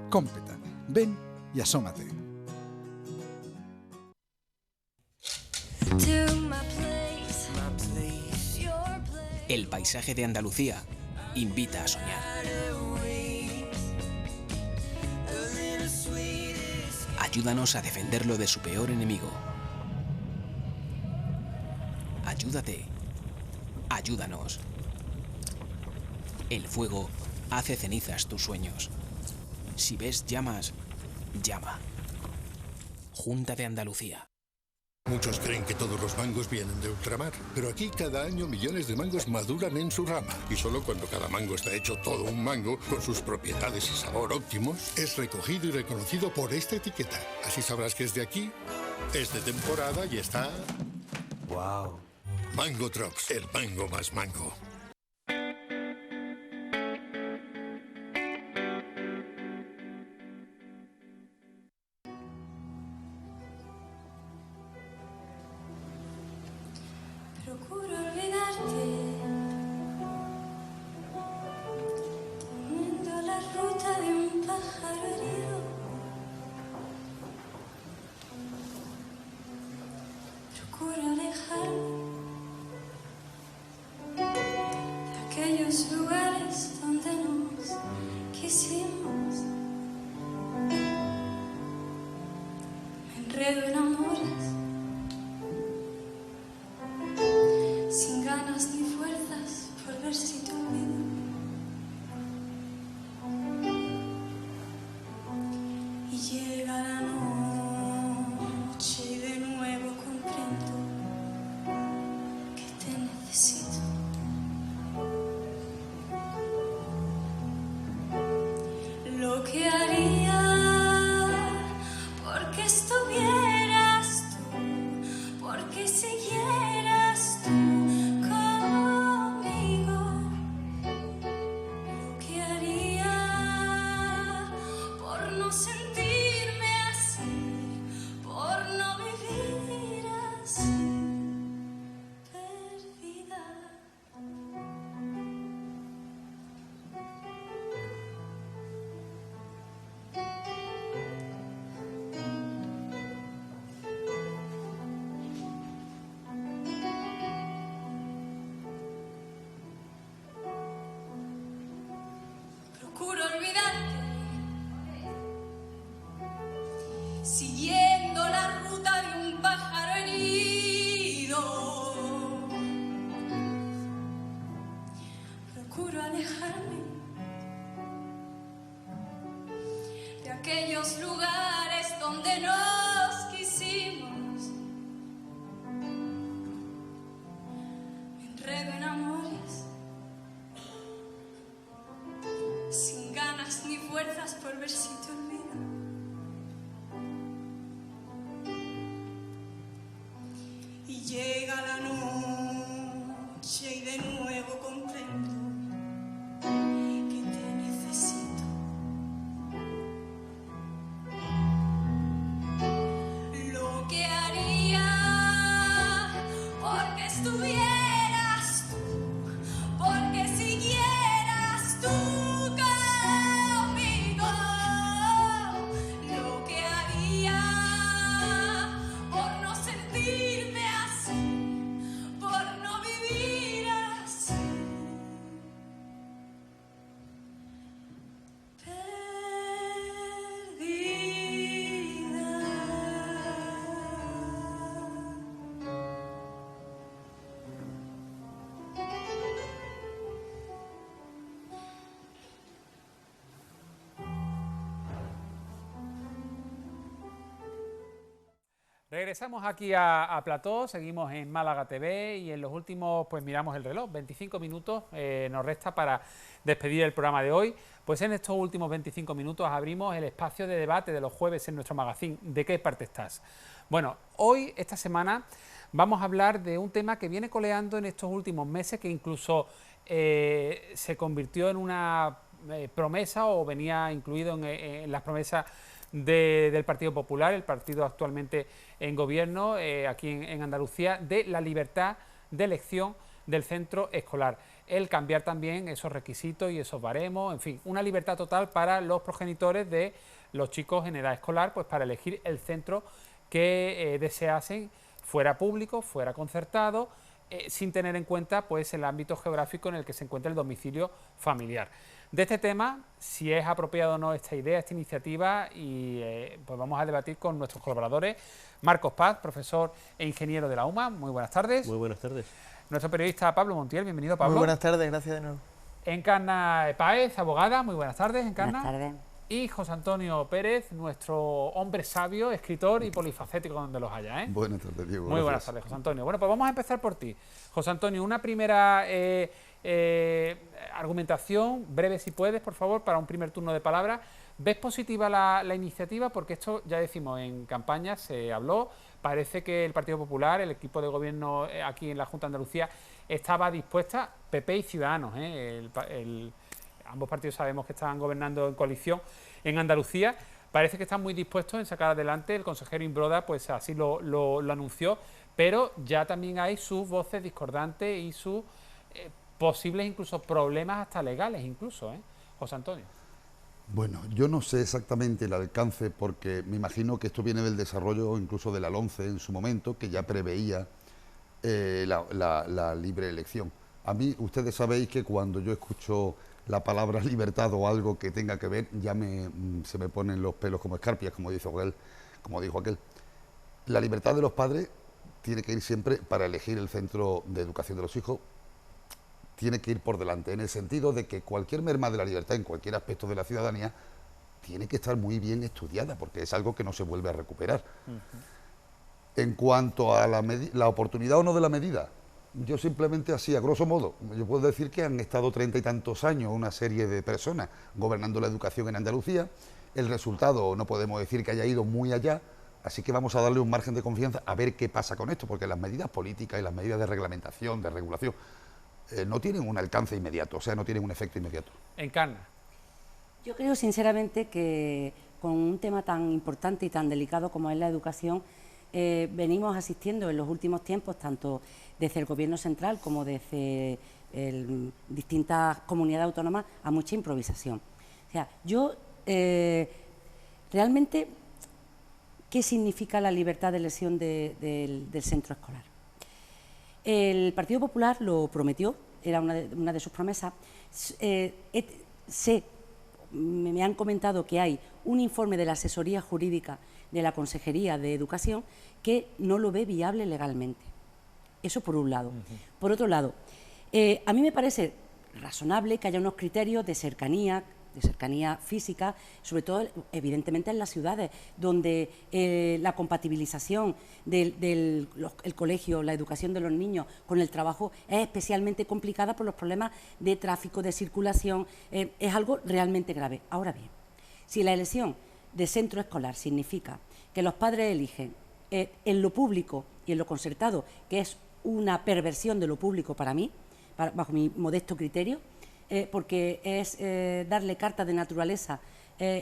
Cómpeta. Ven y asómate. El paisaje de Andalucía invita a soñar. Ayúdanos a defenderlo de su peor enemigo. Ayúdate. Ayúdanos. El fuego hace cenizas tus sueños. Si ves llamas, llama. Junta de Andalucía. Muchos creen que todos los mangos vienen de ultramar, pero aquí cada año millones de mangos maduran en su rama. Y solo cuando cada mango está hecho todo un mango, con sus propiedades y sabor óptimos, es recogido y reconocido por esta etiqueta. Así sabrás que es de aquí, es de temporada y está... ¡Wow! Mango Drops, el mango más mango. Procuro olvidarte, uniendo la ruta de un pájaro herido. Procuro alejarme de aquellos lugares donde nos quisimos. Me enredo en amores sin ganas ni fuerzas por ver si te olvido. Y bebecito. Lo que haría porque estuvieras tú, porque siguieras tú conmigo. Lo que haría por no sentirme así, por no vivir así, perdida. Procuro olvidarte, siguiendo la ruta de un pájaro herido. Procuro alejarme de aquellos lugares donde nos quisimos. Me enredo en amores sin ganas ni fuerzas por ver si te olvido. Y llega la noche y de nuevo comprendo que te necesito. Lo que haría porque estuvieras tú, porque siguieras tú conmigo. Lo que haría por no sentirme así, por no vivir así. Regresamos aquí a Plató, seguimos en Málaga TV y en los últimos, pues miramos el reloj, 25 minutos nos resta para despedir el programa de hoy. Pues en estos últimos 25 minutos abrimos el espacio de debate de los jueves en nuestro magazine ¿De qué parte estás? Bueno, hoy, esta semana, vamos a hablar de un tema que viene coleando en estos últimos meses, que incluso se convirtió en una promesa o venía incluido en las promesas del Partido Popular, el partido actualmente en gobierno aquí en Andalucía, de la libertad de elección del centro escolar. El cambiar también esos requisitos y esos baremos, en fin, una libertad total para los progenitores de los chicos en edad escolar, pues para elegir el centro que deseasen, fuera público, fuera concertado, sin tener en cuenta pues el ámbito geográfico en el que se encuentra el domicilio familiar. De este tema, si es apropiado o no esta idea, esta iniciativa, y pues vamos a debatir con nuestros colaboradores. Marcos Paz, profesor e ingeniero de la UMA, muy buenas tardes. Muy buenas tardes. Nuestro periodista Pablo Montiel, bienvenido Pablo. Muy buenas tardes, gracias de nuevo. Encarna Páez, abogada, muy buenas tardes, Encarna. Buenas tardes. Y José Antonio Pérez, nuestro hombre sabio, escritor y polifacético donde los haya. Buenas tardes, Diego. Muy buenas tardes, José Antonio. Bueno, pues vamos a empezar por ti. José Antonio, una primera argumentación, breve si puedes, por favor, para un primer turno de palabra. ¿Ves positiva la iniciativa? Porque esto, ya decimos, en campaña se habló. Parece que el Partido Popular, el equipo de gobierno aquí en la Junta de Andalucía, estaba dispuesta, PP y Ciudadanos, ambos partidos sabemos que estaban gobernando en coalición en Andalucía, parece que están muy dispuestos en sacar adelante. El consejero Imbroda pues así lo anunció, pero ya también hay sus voces discordantes y sus posibles incluso problemas hasta legales incluso, José Antonio. Bueno, yo no sé exactamente el alcance, porque me imagino que esto viene del desarrollo incluso de la LOMCE en su momento, que ya preveía la libre elección. A mí, ustedes sabéis que cuando yo escucho la palabra libertad o algo que tenga que ver, ya se me ponen los pelos como escarpias, como dijo aquel. La libertad de los padres tiene que ir siempre para elegir el centro de educación de los hijos, tiene que ir por delante, en el sentido de que cualquier merma de la libertad en cualquier aspecto de la ciudadanía tiene que estar muy bien estudiada, porque es algo que no se vuelve a recuperar. En cuanto a la oportunidad o no de la medida, Yo simplemente así, a grosso modo, yo puedo decir que han estado 30 y tantos años una serie de personas gobernando la educación en Andalucía. El resultado no podemos decir que haya ido muy allá, así que vamos a darle un margen de confianza a ver qué pasa con esto, porque las medidas políticas y las medidas de reglamentación, de regulación, no tienen un alcance inmediato, o sea, no tienen un efecto inmediato. Encarna. Yo creo sinceramente que con un tema tan importante y tan delicado como es la educación, venimos asistiendo en los últimos tiempos, tanto desde el Gobierno central como desde distintas comunidades autónomas, a mucha improvisación. O sea, yo realmente, ¿qué significa la libertad de elección del centro escolar? El Partido Popular lo prometió, era una de sus promesas. Me han comentado que hay un informe de la asesoría jurídica de la Consejería de Educación que no lo ve viable legalmente. Eso por un lado. Por otro lado, a mí me parece razonable que haya unos criterios de cercanía física, sobre todo, evidentemente, en las ciudades, donde la compatibilización del colegio, la educación de los niños con el trabajo es especialmente complicada por los problemas de tráfico, de circulación, es algo realmente grave. Ahora bien, si la elección de centro escolar significa que los padres eligen en lo público y en lo concertado, que es una perversión de lo público para mí, bajo mi modesto criterio, porque es darle carta de naturaleza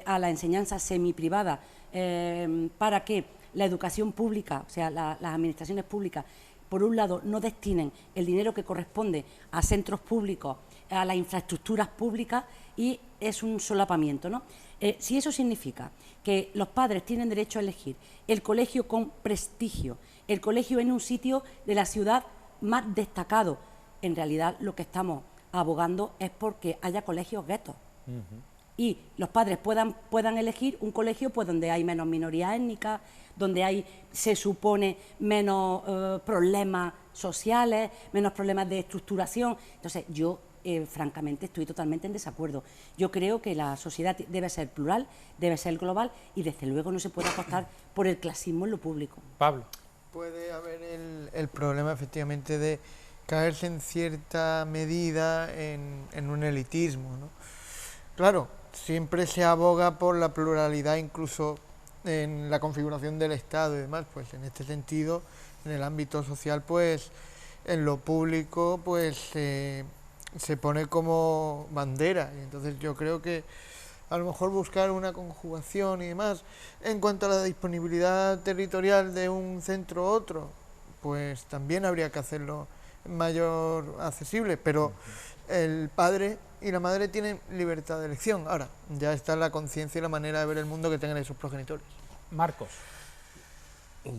a la enseñanza semiprivada para que la educación pública, o sea, las administraciones públicas, por un lado, no destinen el dinero que corresponde a centros públicos, a las infraestructuras públicas, y es un solapamiento, ¿no? Si eso significa que los padres tienen derecho a elegir el colegio con prestigio, el colegio en un sitio de la ciudad más destacado, en realidad lo que estamos abogando es porque haya colegios guetos. Y los padres puedan elegir un colegio pues donde hay menos minorías étnicas, donde hay, se supone, menos problemas sociales, menos problemas de estructuración. Entonces, yo francamente estoy totalmente en desacuerdo. Yo creo que la sociedad debe ser plural, debe ser global, y desde luego no se puede apostar por el clasismo en lo público. Pablo. Puede haber el problema, efectivamente, de caerse en cierta medida en un elitismo, ¿no? Claro, siempre se aboga por la pluralidad, incluso en la configuración del Estado y demás. Pues en este sentido, en el ámbito social, pues en lo público pues se pone como bandera, y entonces yo creo que a lo mejor buscar una conjugación y demás en cuanto a la disponibilidad territorial de un centro u otro, pues también habría que hacerlo mayor accesible, pero el padre y la madre tienen libertad de elección. Ahora, ya está la conciencia y la manera de ver el mundo que tengan esos progenitores. Marcos.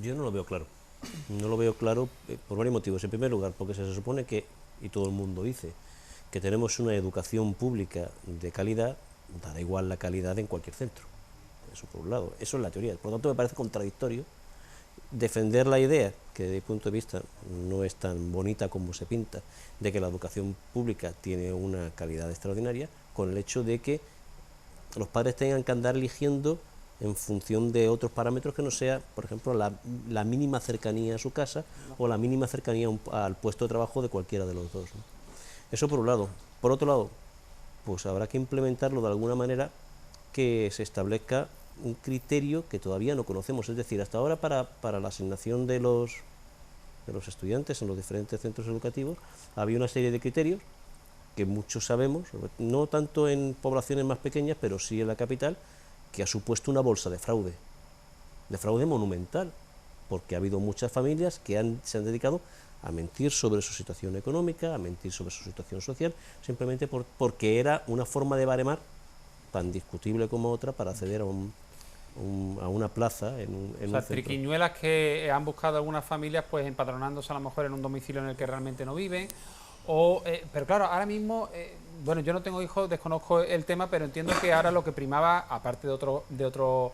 Yo no lo veo claro. No lo veo claro por varios motivos. En primer lugar, porque se supone que, y todo el mundo dice, que tenemos una educación pública de calidad, da igual la calidad en cualquier centro. Eso por un lado. Eso es la teoría. Por lo tanto, me parece contradictorio defender la idea, que desde mi punto de vista no es tan bonita como se pinta, de que la educación pública tiene una calidad extraordinaria, con el hecho de que los padres tengan que andar eligiendo en función de otros parámetros que no sea, por ejemplo, la mínima cercanía a su casa o la mínima cercanía al puesto de trabajo de cualquiera de los dos, ¿no? Eso por un lado. Por otro lado, pues habrá que implementarlo de alguna manera, que se establezca un criterio que todavía no conocemos. Es decir, hasta ahora para la asignación de los estudiantes en los diferentes centros educativos había una serie de criterios que muchos sabemos, no tanto en poblaciones más pequeñas, pero sí en la capital, que ha supuesto una bolsa de fraude monumental, porque ha habido muchas familias que se han dedicado a mentir sobre su situación económica, a mentir sobre su situación social, simplemente porque era una forma de baremar tan discutible como otra para acceder a una plaza en un centro. Triquiñuelas que han buscado algunas familias pues empadronándose a lo mejor en un domicilio en el que realmente no viven, pero claro, ahora mismo, bueno, yo no tengo hijos, desconozco el tema, pero entiendo que ahora lo que primaba, aparte de otro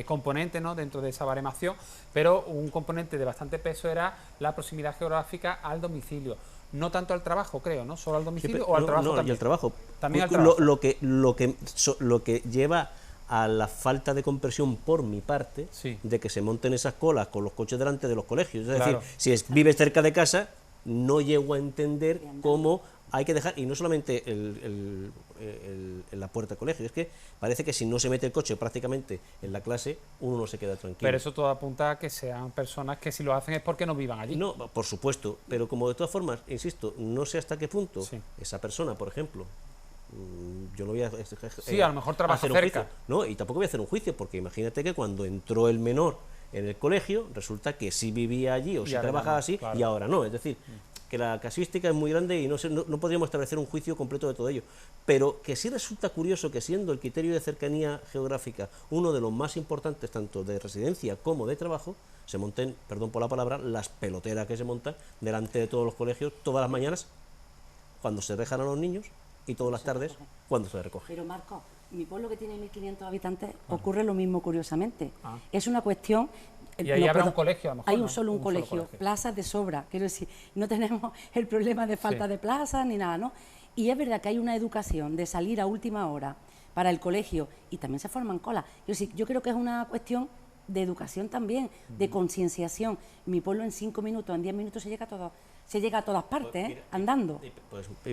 componente, ¿no?, dentro de esa baremación, pero un componente de bastante peso era la proximidad geográfica al domicilio. No tanto al trabajo, creo, ¿no? ¿Solo al domicilio o al trabajo también? Y al trabajo. También al trabajo. Lo que lleva a la falta de comprensión por mi parte, sí, de que se monten esas colas con los coches delante de los colegios. Es decir, si vives cerca de casa, no llego a entender cómo hay que dejar, y no solamente la puerta del colegio, es que parece que si no se mete el coche prácticamente en la clase, uno no se queda tranquilo. Pero eso todo apunta a que sean personas que si lo hacen es porque no vivan allí. No, por supuesto, pero como de todas formas, insisto, no sé hasta qué punto esa persona, por ejemplo, yo no voy a... sí, a lo mejor trabaja cerca. No, y tampoco voy a hacer un juicio, porque imagínate que cuando entró el menor en el colegio, resulta que sí vivía allí o sí trabajaba así, claro, y ahora no, es decir, que la casuística es muy grande y no podríamos establecer un juicio completo de todo ello, pero que sí resulta curioso que, siendo el criterio de cercanía geográfica uno de los más importantes tanto de residencia como de trabajo, se monten, perdón por la palabra, las peloteras que se montan delante de todos los colegios todas las mañanas cuando se dejan a los niños y todas las tardes cuando se recoge. Pero Marco, mi pueblo, que tiene 1.500 habitantes, ocurre lo mismo curiosamente. Es una cuestión... Y ahí habrá un colegio, a lo mejor. Hay solo un colegio, plazas de sobra, quiero decir, no tenemos el problema de falta de plazas ni nada, ¿no? Y es verdad que hay una educación de salir a última hora para el colegio y también se forman colas. Yo creo que es una cuestión de educación también, de concienciación. Mi pueblo en 5 minutos, en 10 minutos se llega a todas partes, andando.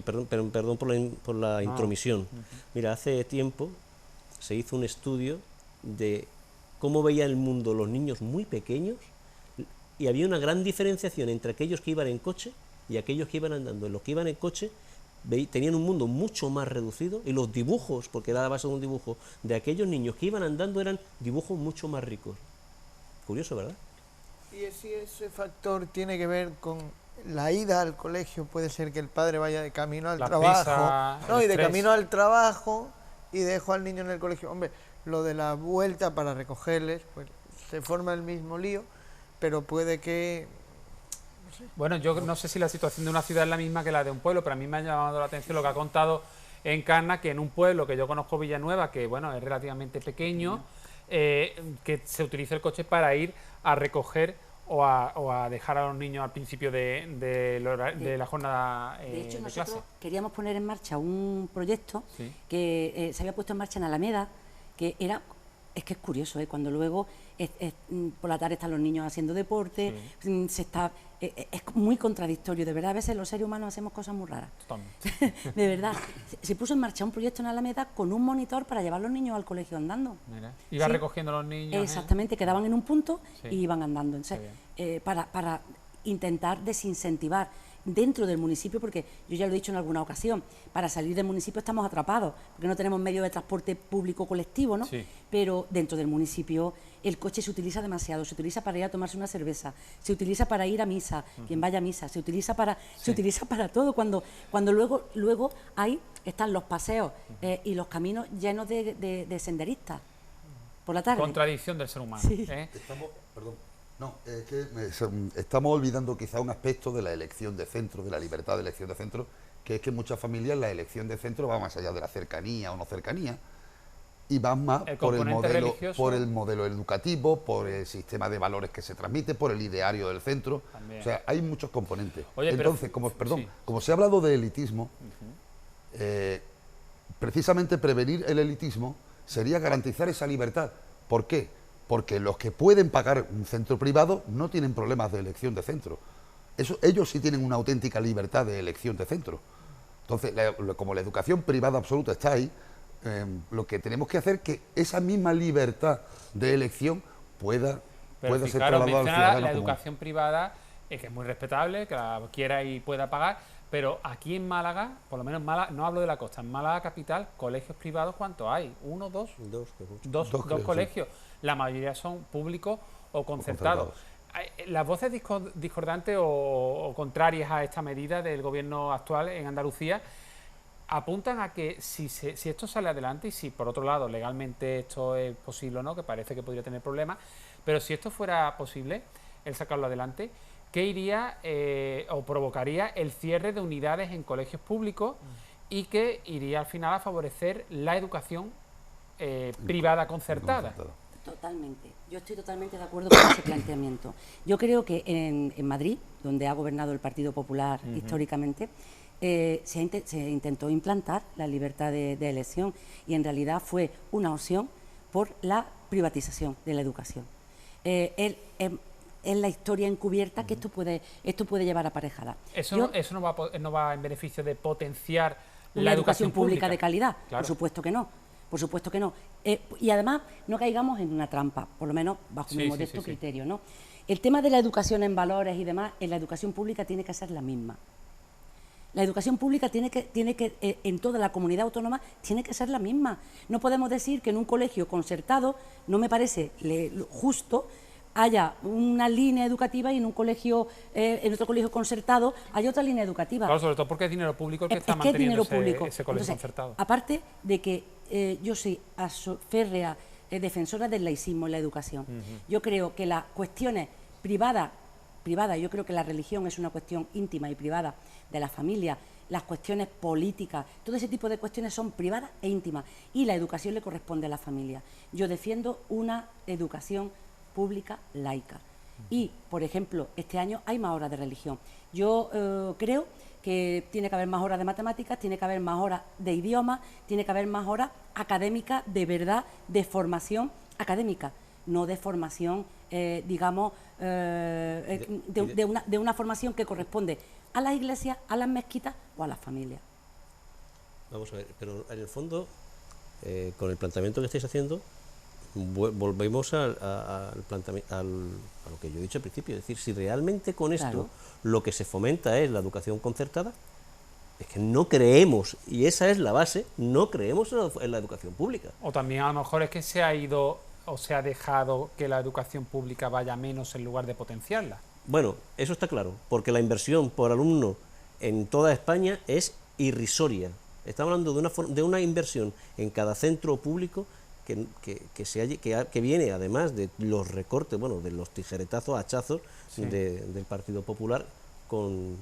Perdón por la intromisión. Mira, hace tiempo se hizo un estudio de cómo veía el mundo los niños muy pequeños, y había una gran diferenciación entre aquellos que iban en coche y aquellos que iban andando. Los que iban en coche tenían un mundo mucho más reducido, y los dibujos, porque era la base de un dibujo, de aquellos niños que iban andando eran dibujos mucho más ricos. Curioso, ¿verdad? Y si ese factor tiene que ver con la ida al colegio, puede ser que el padre vaya de camino al trabajo, y de camino al trabajo y dejo al niño en el colegio. Hombre, lo de la vuelta para recogerles, pues se forma el mismo lío, pero puede que... No sé. Bueno, yo no sé si la situación de una ciudad es la misma que la de un pueblo, pero a mí me ha llamado la atención lo que ha contado Encarna, que en un pueblo que yo conozco, Villanueva, que bueno, es relativamente pequeño, que se utiliza el coche para ir a recoger o a dejar a los niños al principio de la jornada de hecho, nosotros clase. Queríamos poner en marcha un proyecto que se había puesto en marcha en Alameda, que era, es que es curioso, cuando luego por la tarde están los niños haciendo deporte, es muy contradictorio, de verdad, a veces los seres humanos hacemos cosas muy raras. De verdad, se puso en marcha un proyecto en Alameda con un monitor para llevar a los niños al colegio andando. Mira, iba recogiendo a los niños. Exactamente, quedaban en un punto y iban andando. Entonces, para intentar desincentivar dentro del municipio, porque yo ya lo he dicho en alguna ocasión, para salir del municipio estamos atrapados, porque no tenemos medios de transporte público colectivo, ¿no? Pero dentro del municipio el coche se utiliza demasiado, se utiliza para ir a tomarse una cerveza, se utiliza para ir a misa, quien vaya a misa, se utiliza para todo, cuando luego están los paseos y los caminos llenos de senderistas por la tarde. Contradicción del ser humano. Es que estamos olvidando quizá un aspecto de la elección de centro, de la libertad de elección de centro, que es que en muchas familias la elección de centro va más allá de la cercanía o no cercanía, y va más por el modelo educativo, por el sistema de valores que se transmite, por el ideario del centro. También. O sea, hay muchos componentes. Entonces, como se ha hablado de elitismo, precisamente prevenir el elitismo sería garantizar esa libertad. ¿Por qué? Porque los que pueden pagar un centro privado no tienen problemas de elección de centro. Ellos sí tienen una auténtica libertad de elección de centro. Entonces, como la educación privada absoluta está ahí, lo que tenemos que hacer es que esa misma libertad de elección pueda ser trasladada al ciudadano. La educación privada, que es muy respetable, que la quiera y pueda pagar, pero aquí en Málaga, por lo menos en Málaga, no hablo de la costa, en Málaga capital, colegios privados, ¿cuántos hay? ¿Uno, dos? Dos colegios. La mayoría son públicos o concertados. Las voces discordantes o contrarias a esta medida del gobierno actual en Andalucía apuntan a que si esto sale adelante, y si por otro lado legalmente esto es posible o no, que parece que podría tener problemas, pero si esto fuera posible, el sacarlo adelante, ¿qué iría o provocaría el cierre de unidades en colegios públicos y que iría al final a favorecer la educación privada concertada? Totalmente. Yo estoy totalmente de acuerdo con ese planteamiento. Yo creo que en Madrid, donde ha gobernado el Partido Popular históricamente, se intentó implantar la libertad de elección, y en realidad fue una opción por la privatización de la educación. es la historia encubierta que esto puede llevar aparejada. Eso no va en beneficio de potenciar la educación pública de calidad, claro. Por supuesto que no. Por supuesto que no. Y además, no caigamos en una trampa, por lo menos bajo mi modesto criterio, ¿no? El tema de la educación en valores y demás, en la educación pública tiene que ser la misma. La educación pública tiene que en toda la comunidad autónoma, tiene que ser la misma. No podemos decir que en un colegio concertado, no me parece justo, haya una línea educativa y en un colegio, en otro colegio concertado, hay otra línea educativa. Claro, sobre todo porque es dinero público el que está manteniendo ese colegio. Entonces, concertado. Aparte de que yo soy férrea defensora del laicismo en la educación. Yo creo que las cuestiones privadas, yo creo que la religión es una cuestión íntima y privada de la familia, las cuestiones políticas, todo ese tipo de cuestiones son privadas e íntimas y la educación le corresponde a la familia. Yo defiendo una educación pública laica y, por ejemplo, este año hay más horas de religión. Yo creo que tiene que haber más horas de matemáticas, tiene que haber más horas de idiomas, tiene que haber más horas académicas, de verdad, de formación académica, no de formación, digamos, de una formación que corresponde a las iglesias, a las mezquitas o a las familias. Vamos a ver, pero en el fondo, con el planteamiento que estáis haciendo, volvemos a lo que yo he dicho al principio, es decir, si realmente con esto lo que se fomenta es la educación concertada, es que no creemos, y esa es la base, no creemos en la educación pública. O también a lo mejor es que se ha ido o se ha dejado que la educación pública vaya menos en lugar de potenciarla. Bueno, eso está claro, porque la inversión por alumno en toda España es irrisoria. Estamos hablando de una inversión en cada centro público que viene además de los recortes, bueno, de los tijeretazos, hachazos del Partido Popular con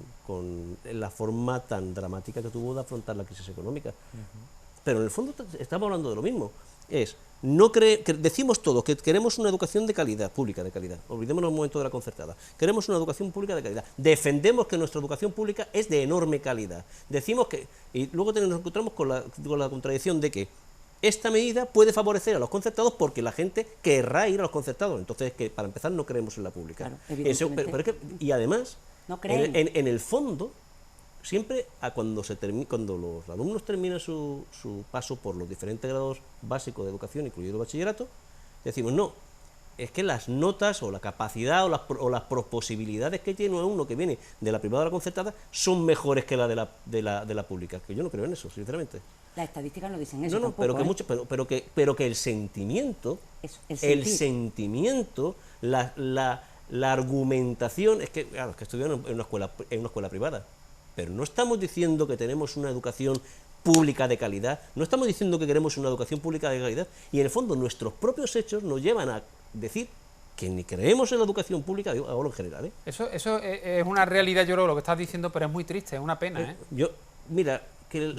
la forma tan dramática que tuvo de afrontar la crisis económica. Pero en el fondo estamos hablando de lo mismo. Decimos todos que queremos una educación de calidad, pública de calidad. Olvidémonos un momento de la concertada. Queremos una educación pública de calidad. Defendemos que nuestra educación pública es de enorme calidad. Decimos que, y luego nos encontramos con la contradicción de que esta medida puede favorecer a los concertados porque la gente querrá ir a los concertados. Entonces, que para empezar no creemos en la pública. Claro, y además, no en el fondo, siempre cuando los alumnos terminan su paso por los diferentes grados básicos de educación, incluido el bachillerato, decimos, no, es que las notas o la capacidad o las posibilidades que tiene uno que viene de la privada a la concertada son mejores que la de la pública, que yo no creo en eso, sinceramente. Las estadísticas no dicen eso. No, tampoco, pero que el sentimiento, la argumentación, es que, claro, es que estudiaron en una escuela privada, pero no estamos diciendo que tenemos una educación pública de calidad, no estamos diciendo que queremos una educación pública de calidad, y en el fondo nuestros propios hechos nos llevan a decir que ni creemos en la educación pública, ahora en general. Eso es una realidad, yo creo, lo que estás diciendo, pero es muy triste, es una pena. Yo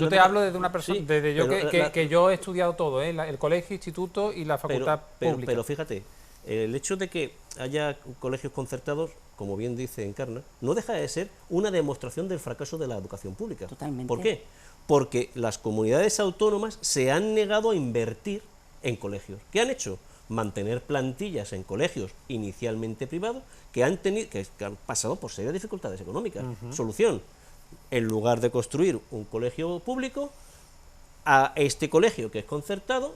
te hablo desde una persona, que yo he estudiado todo, el colegio, instituto y la facultad pública. Pero fíjate, el hecho de que haya colegios concertados, como bien dice Encarna, no deja de ser una demostración del fracaso de la educación pública. Totalmente. ¿Por qué? Porque las comunidades autónomas se han negado a invertir en colegios. ¿Qué han hecho? Mantener plantillas en colegios inicialmente privados que han pasado por serias dificultades económicas. Solución: en lugar de construir un colegio público, a este colegio que es concertado,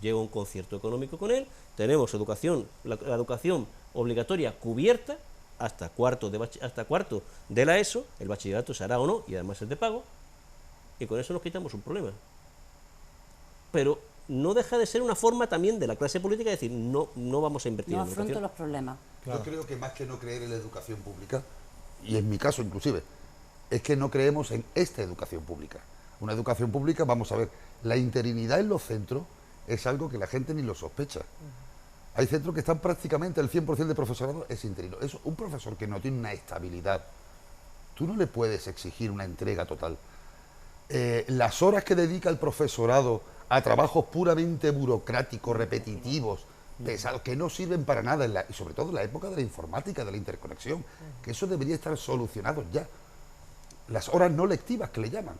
llega un concierto económico con él, tenemos la educación obligatoria cubierta hasta cuarto de la ESO, el bachillerato se hará o no, y además es de pago, y con eso nos quitamos un problema. Pero no deja de ser una forma también de la clase política de decir, no vamos a invertir en educación. No afronto los problemas. Claro. Yo creo que más que no creer en la educación pública, y en mi caso inclusive, es que no creemos en esta educación pública. Una educación pública, vamos a ver, la interinidad en los centros es algo que la gente ni lo sospecha. Hay centros que están prácticamente el 100% de profesorado es interino. Es un profesor que no tiene una estabilidad. Tú no le puedes exigir una entrega total. Las horas que dedica el profesorado a trabajos puramente burocráticos, repetitivos, pesados, que no sirven para nada, y sobre todo en la época de la informática, de la interconexión, que eso debería estar solucionado ya. Las horas no lectivas que le llaman.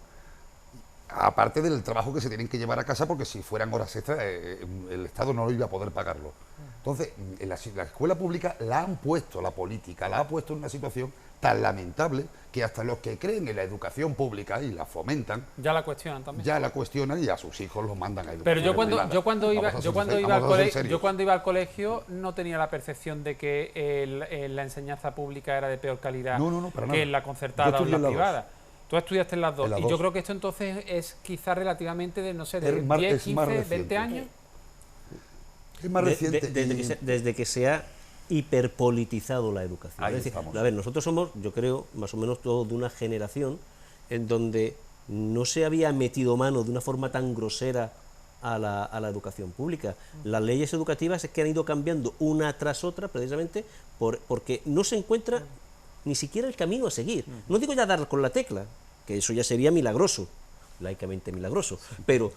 aparte del trabajo que se tienen que llevar a casa, porque si fueran horas extras, el Estado no iba a poder pagarlo. Entonces, en la escuela pública la han puesto, la política la ha puesto en una situación tan lamentable que hasta los que creen en la educación pública y la fomentan, ya la cuestionan también. Ya la cuestionan y a sus hijos los mandan a educar. Pero yo cuando iba al colegio no tenía la percepción de que la enseñanza pública era de peor calidad que la concertada o la privada. Tú estudiaste en las dos. Y yo creo que esto entonces es quizás relativamente de, no sé, de 10, 15, 20 años. Es más reciente. Desde que se ha hiperpolitizado la educación. Ahí es decir, estamos. a ver, nosotros somos, yo creo, más o menos todos de una generación en donde no se había metido mano de una forma tan grosera a la educación pública. Las leyes educativas es que han ido cambiando una tras otra precisamente porque no se encuentra ni siquiera el camino a seguir. No digo ya dar con la tecla, que eso ya sería milagroso, laicamente milagroso, pero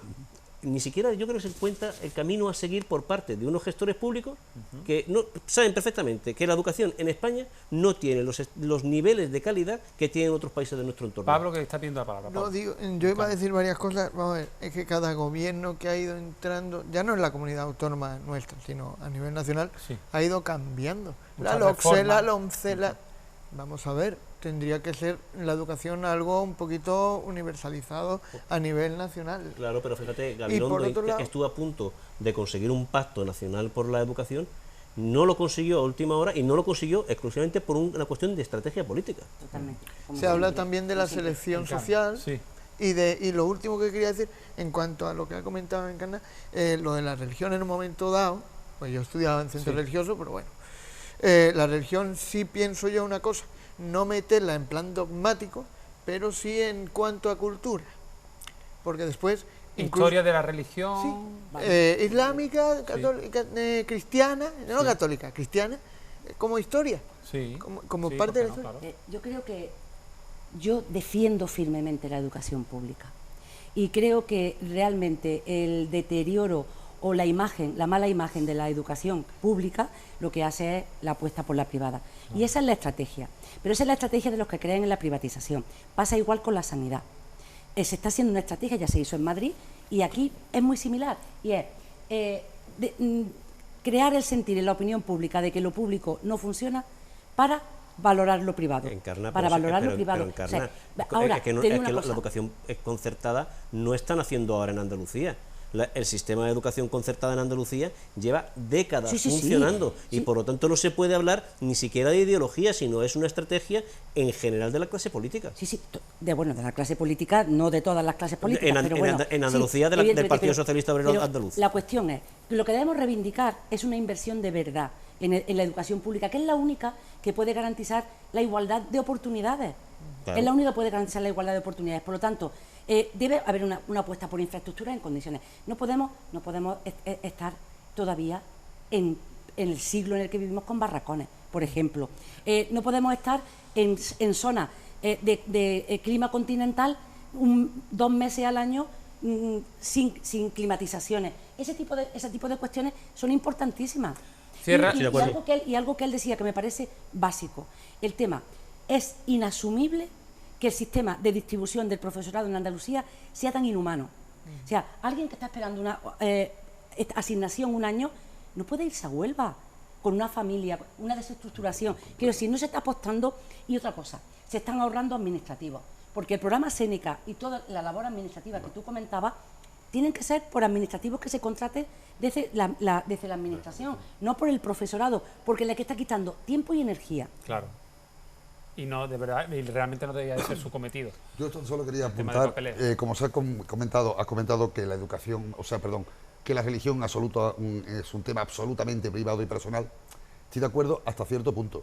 ni siquiera yo creo que se encuentra el camino a seguir por parte de unos gestores públicos que no saben perfectamente que la educación en España no tiene los niveles de calidad que tienen otros países de nuestro entorno. Pablo, que está pidiendo la palabra. Pablo. No, digo, yo iba a decir varias cosas. Vamos a ver, es que cada gobierno que ha ido entrando, ya no en la comunidad autónoma nuestra, sino a nivel nacional, ha ido cambiando. La LOCSE, la LOMCE, vamos a ver, tendría que ser la educación algo un poquito universalizado a nivel nacional. Claro, pero fíjate, Gabilondo estuvo a punto de conseguir un pacto nacional por la educación, no lo consiguió a última hora y no lo consiguió exclusivamente por una cuestión de estrategia política. Totalmente. Se habla también de la selección social y lo último que quería decir, en cuanto a lo que ha comentado Encarna, lo de la religión en un momento dado, pues yo estudiaba en centro religioso, pero bueno, la religión sí pienso yo una cosa, no meterla en plan dogmático, pero sí en cuanto a cultura, porque después... Historia de la religión... islámica, católica, cristiana, no católica, cristiana, como historia, como parte de la historia. Yo creo que yo defiendo firmemente la educación pública y creo que realmente el deterioro o la mala imagen de la educación pública lo que hace es la apuesta por la privada. Y esa es la estrategia. Pero esa es la estrategia de los que creen en la privatización. Pasa igual con la sanidad. Se está haciendo una estrategia, ya se hizo en Madrid, y aquí es muy similar. Y es crear el sentir en la opinión pública de que lo público no funciona para valorar lo privado. Para valorar lo privado. Ahora, es que la educación concertada no están haciendo ahora en Andalucía. El sistema de educación concertada en Andalucía lleva décadas funcionando y por lo tanto no se puede hablar ni siquiera de ideología, sino es una estrategia en general de la clase política. De la clase política, no de todas las clases políticas. En Andalucía del Partido Socialista Obrero Andaluz. La cuestión es, lo que debemos reivindicar es una inversión de verdad en la educación pública, que es la única que puede garantizar la igualdad de oportunidades. Claro. Es la única que puede garantizar la igualdad de oportunidades. Por lo tanto, debe haber una apuesta por infraestructura en condiciones. No podemos estar todavía en el siglo en el que vivimos con barracones, por ejemplo. No podemos estar en zonas de clima continental 2 meses al año sin climatizaciones. Ese tipo de cuestiones son importantísimas. Y algo que él decía que me parece básico. El tema es inasumible que el sistema de distribución del profesorado en Andalucía sea tan inhumano. O sea, alguien que está esperando una asignación un año no puede irse a Huelva con una familia, una desestructuración. Quiero decir, no se está apostando. Y otra cosa, se están ahorrando administrativos, porque el programa Séneca y toda la labor administrativa que tú comentabas tienen que ser por administrativos que se contraten desde la administración, no por el profesorado, porque le está quitando tiempo y energía. Claro. Y no, de verdad, y realmente no debería de ser su cometido. Yo solo quería apuntar, como se ha comentado que la educación, que la religión absoluta es un tema absolutamente privado y personal. Estoy de acuerdo hasta cierto punto.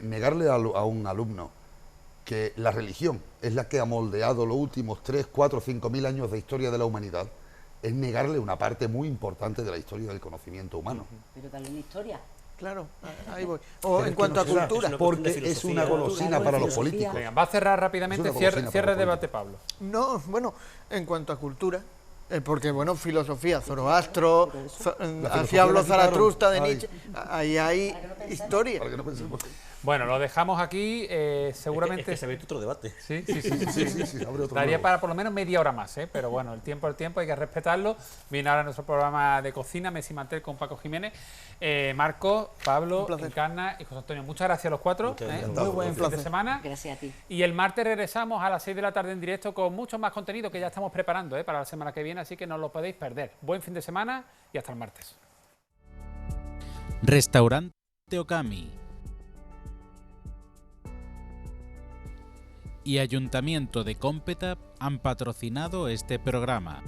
Negarle a un alumno que la religión es la que ha moldeado los últimos 3, 4, 5.000 años de historia de la humanidad es negarle una parte muy importante de la historia del conocimiento humano. Pero también la historia. Claro, ahí voy. O en cuanto a cultura. Porque es una golosina para los políticos. Venga, va a cerrar rápidamente, cierre el debate, Pablo. No, bueno, en cuanto a cultura, porque, filosofía, Zoroastro, así habló Zaratustra de Nietzsche, ahí hay historia. Bueno, lo dejamos aquí, seguramente... Es que se ha abierto otro debate. Sí, abre otro daría nuevo. para por lo menos media hora más, pero bueno, el tiempo, hay que respetarlo. Viene ahora nuestro programa de cocina, Mesa y Mantel con Paco Jiménez. Marco, Pablo, Encarna y José Antonio, muchas gracias a los cuatro. Muy buen fin de semana. Gracias a ti. Y el martes regresamos a las 6 de la tarde en directo con mucho más contenido que ya estamos preparando para la semana que viene, así que no lo podéis perder. Buen fin de semana y hasta el martes. Restaurante Okami y Ayuntamiento de Cómpeta han patrocinado este programa.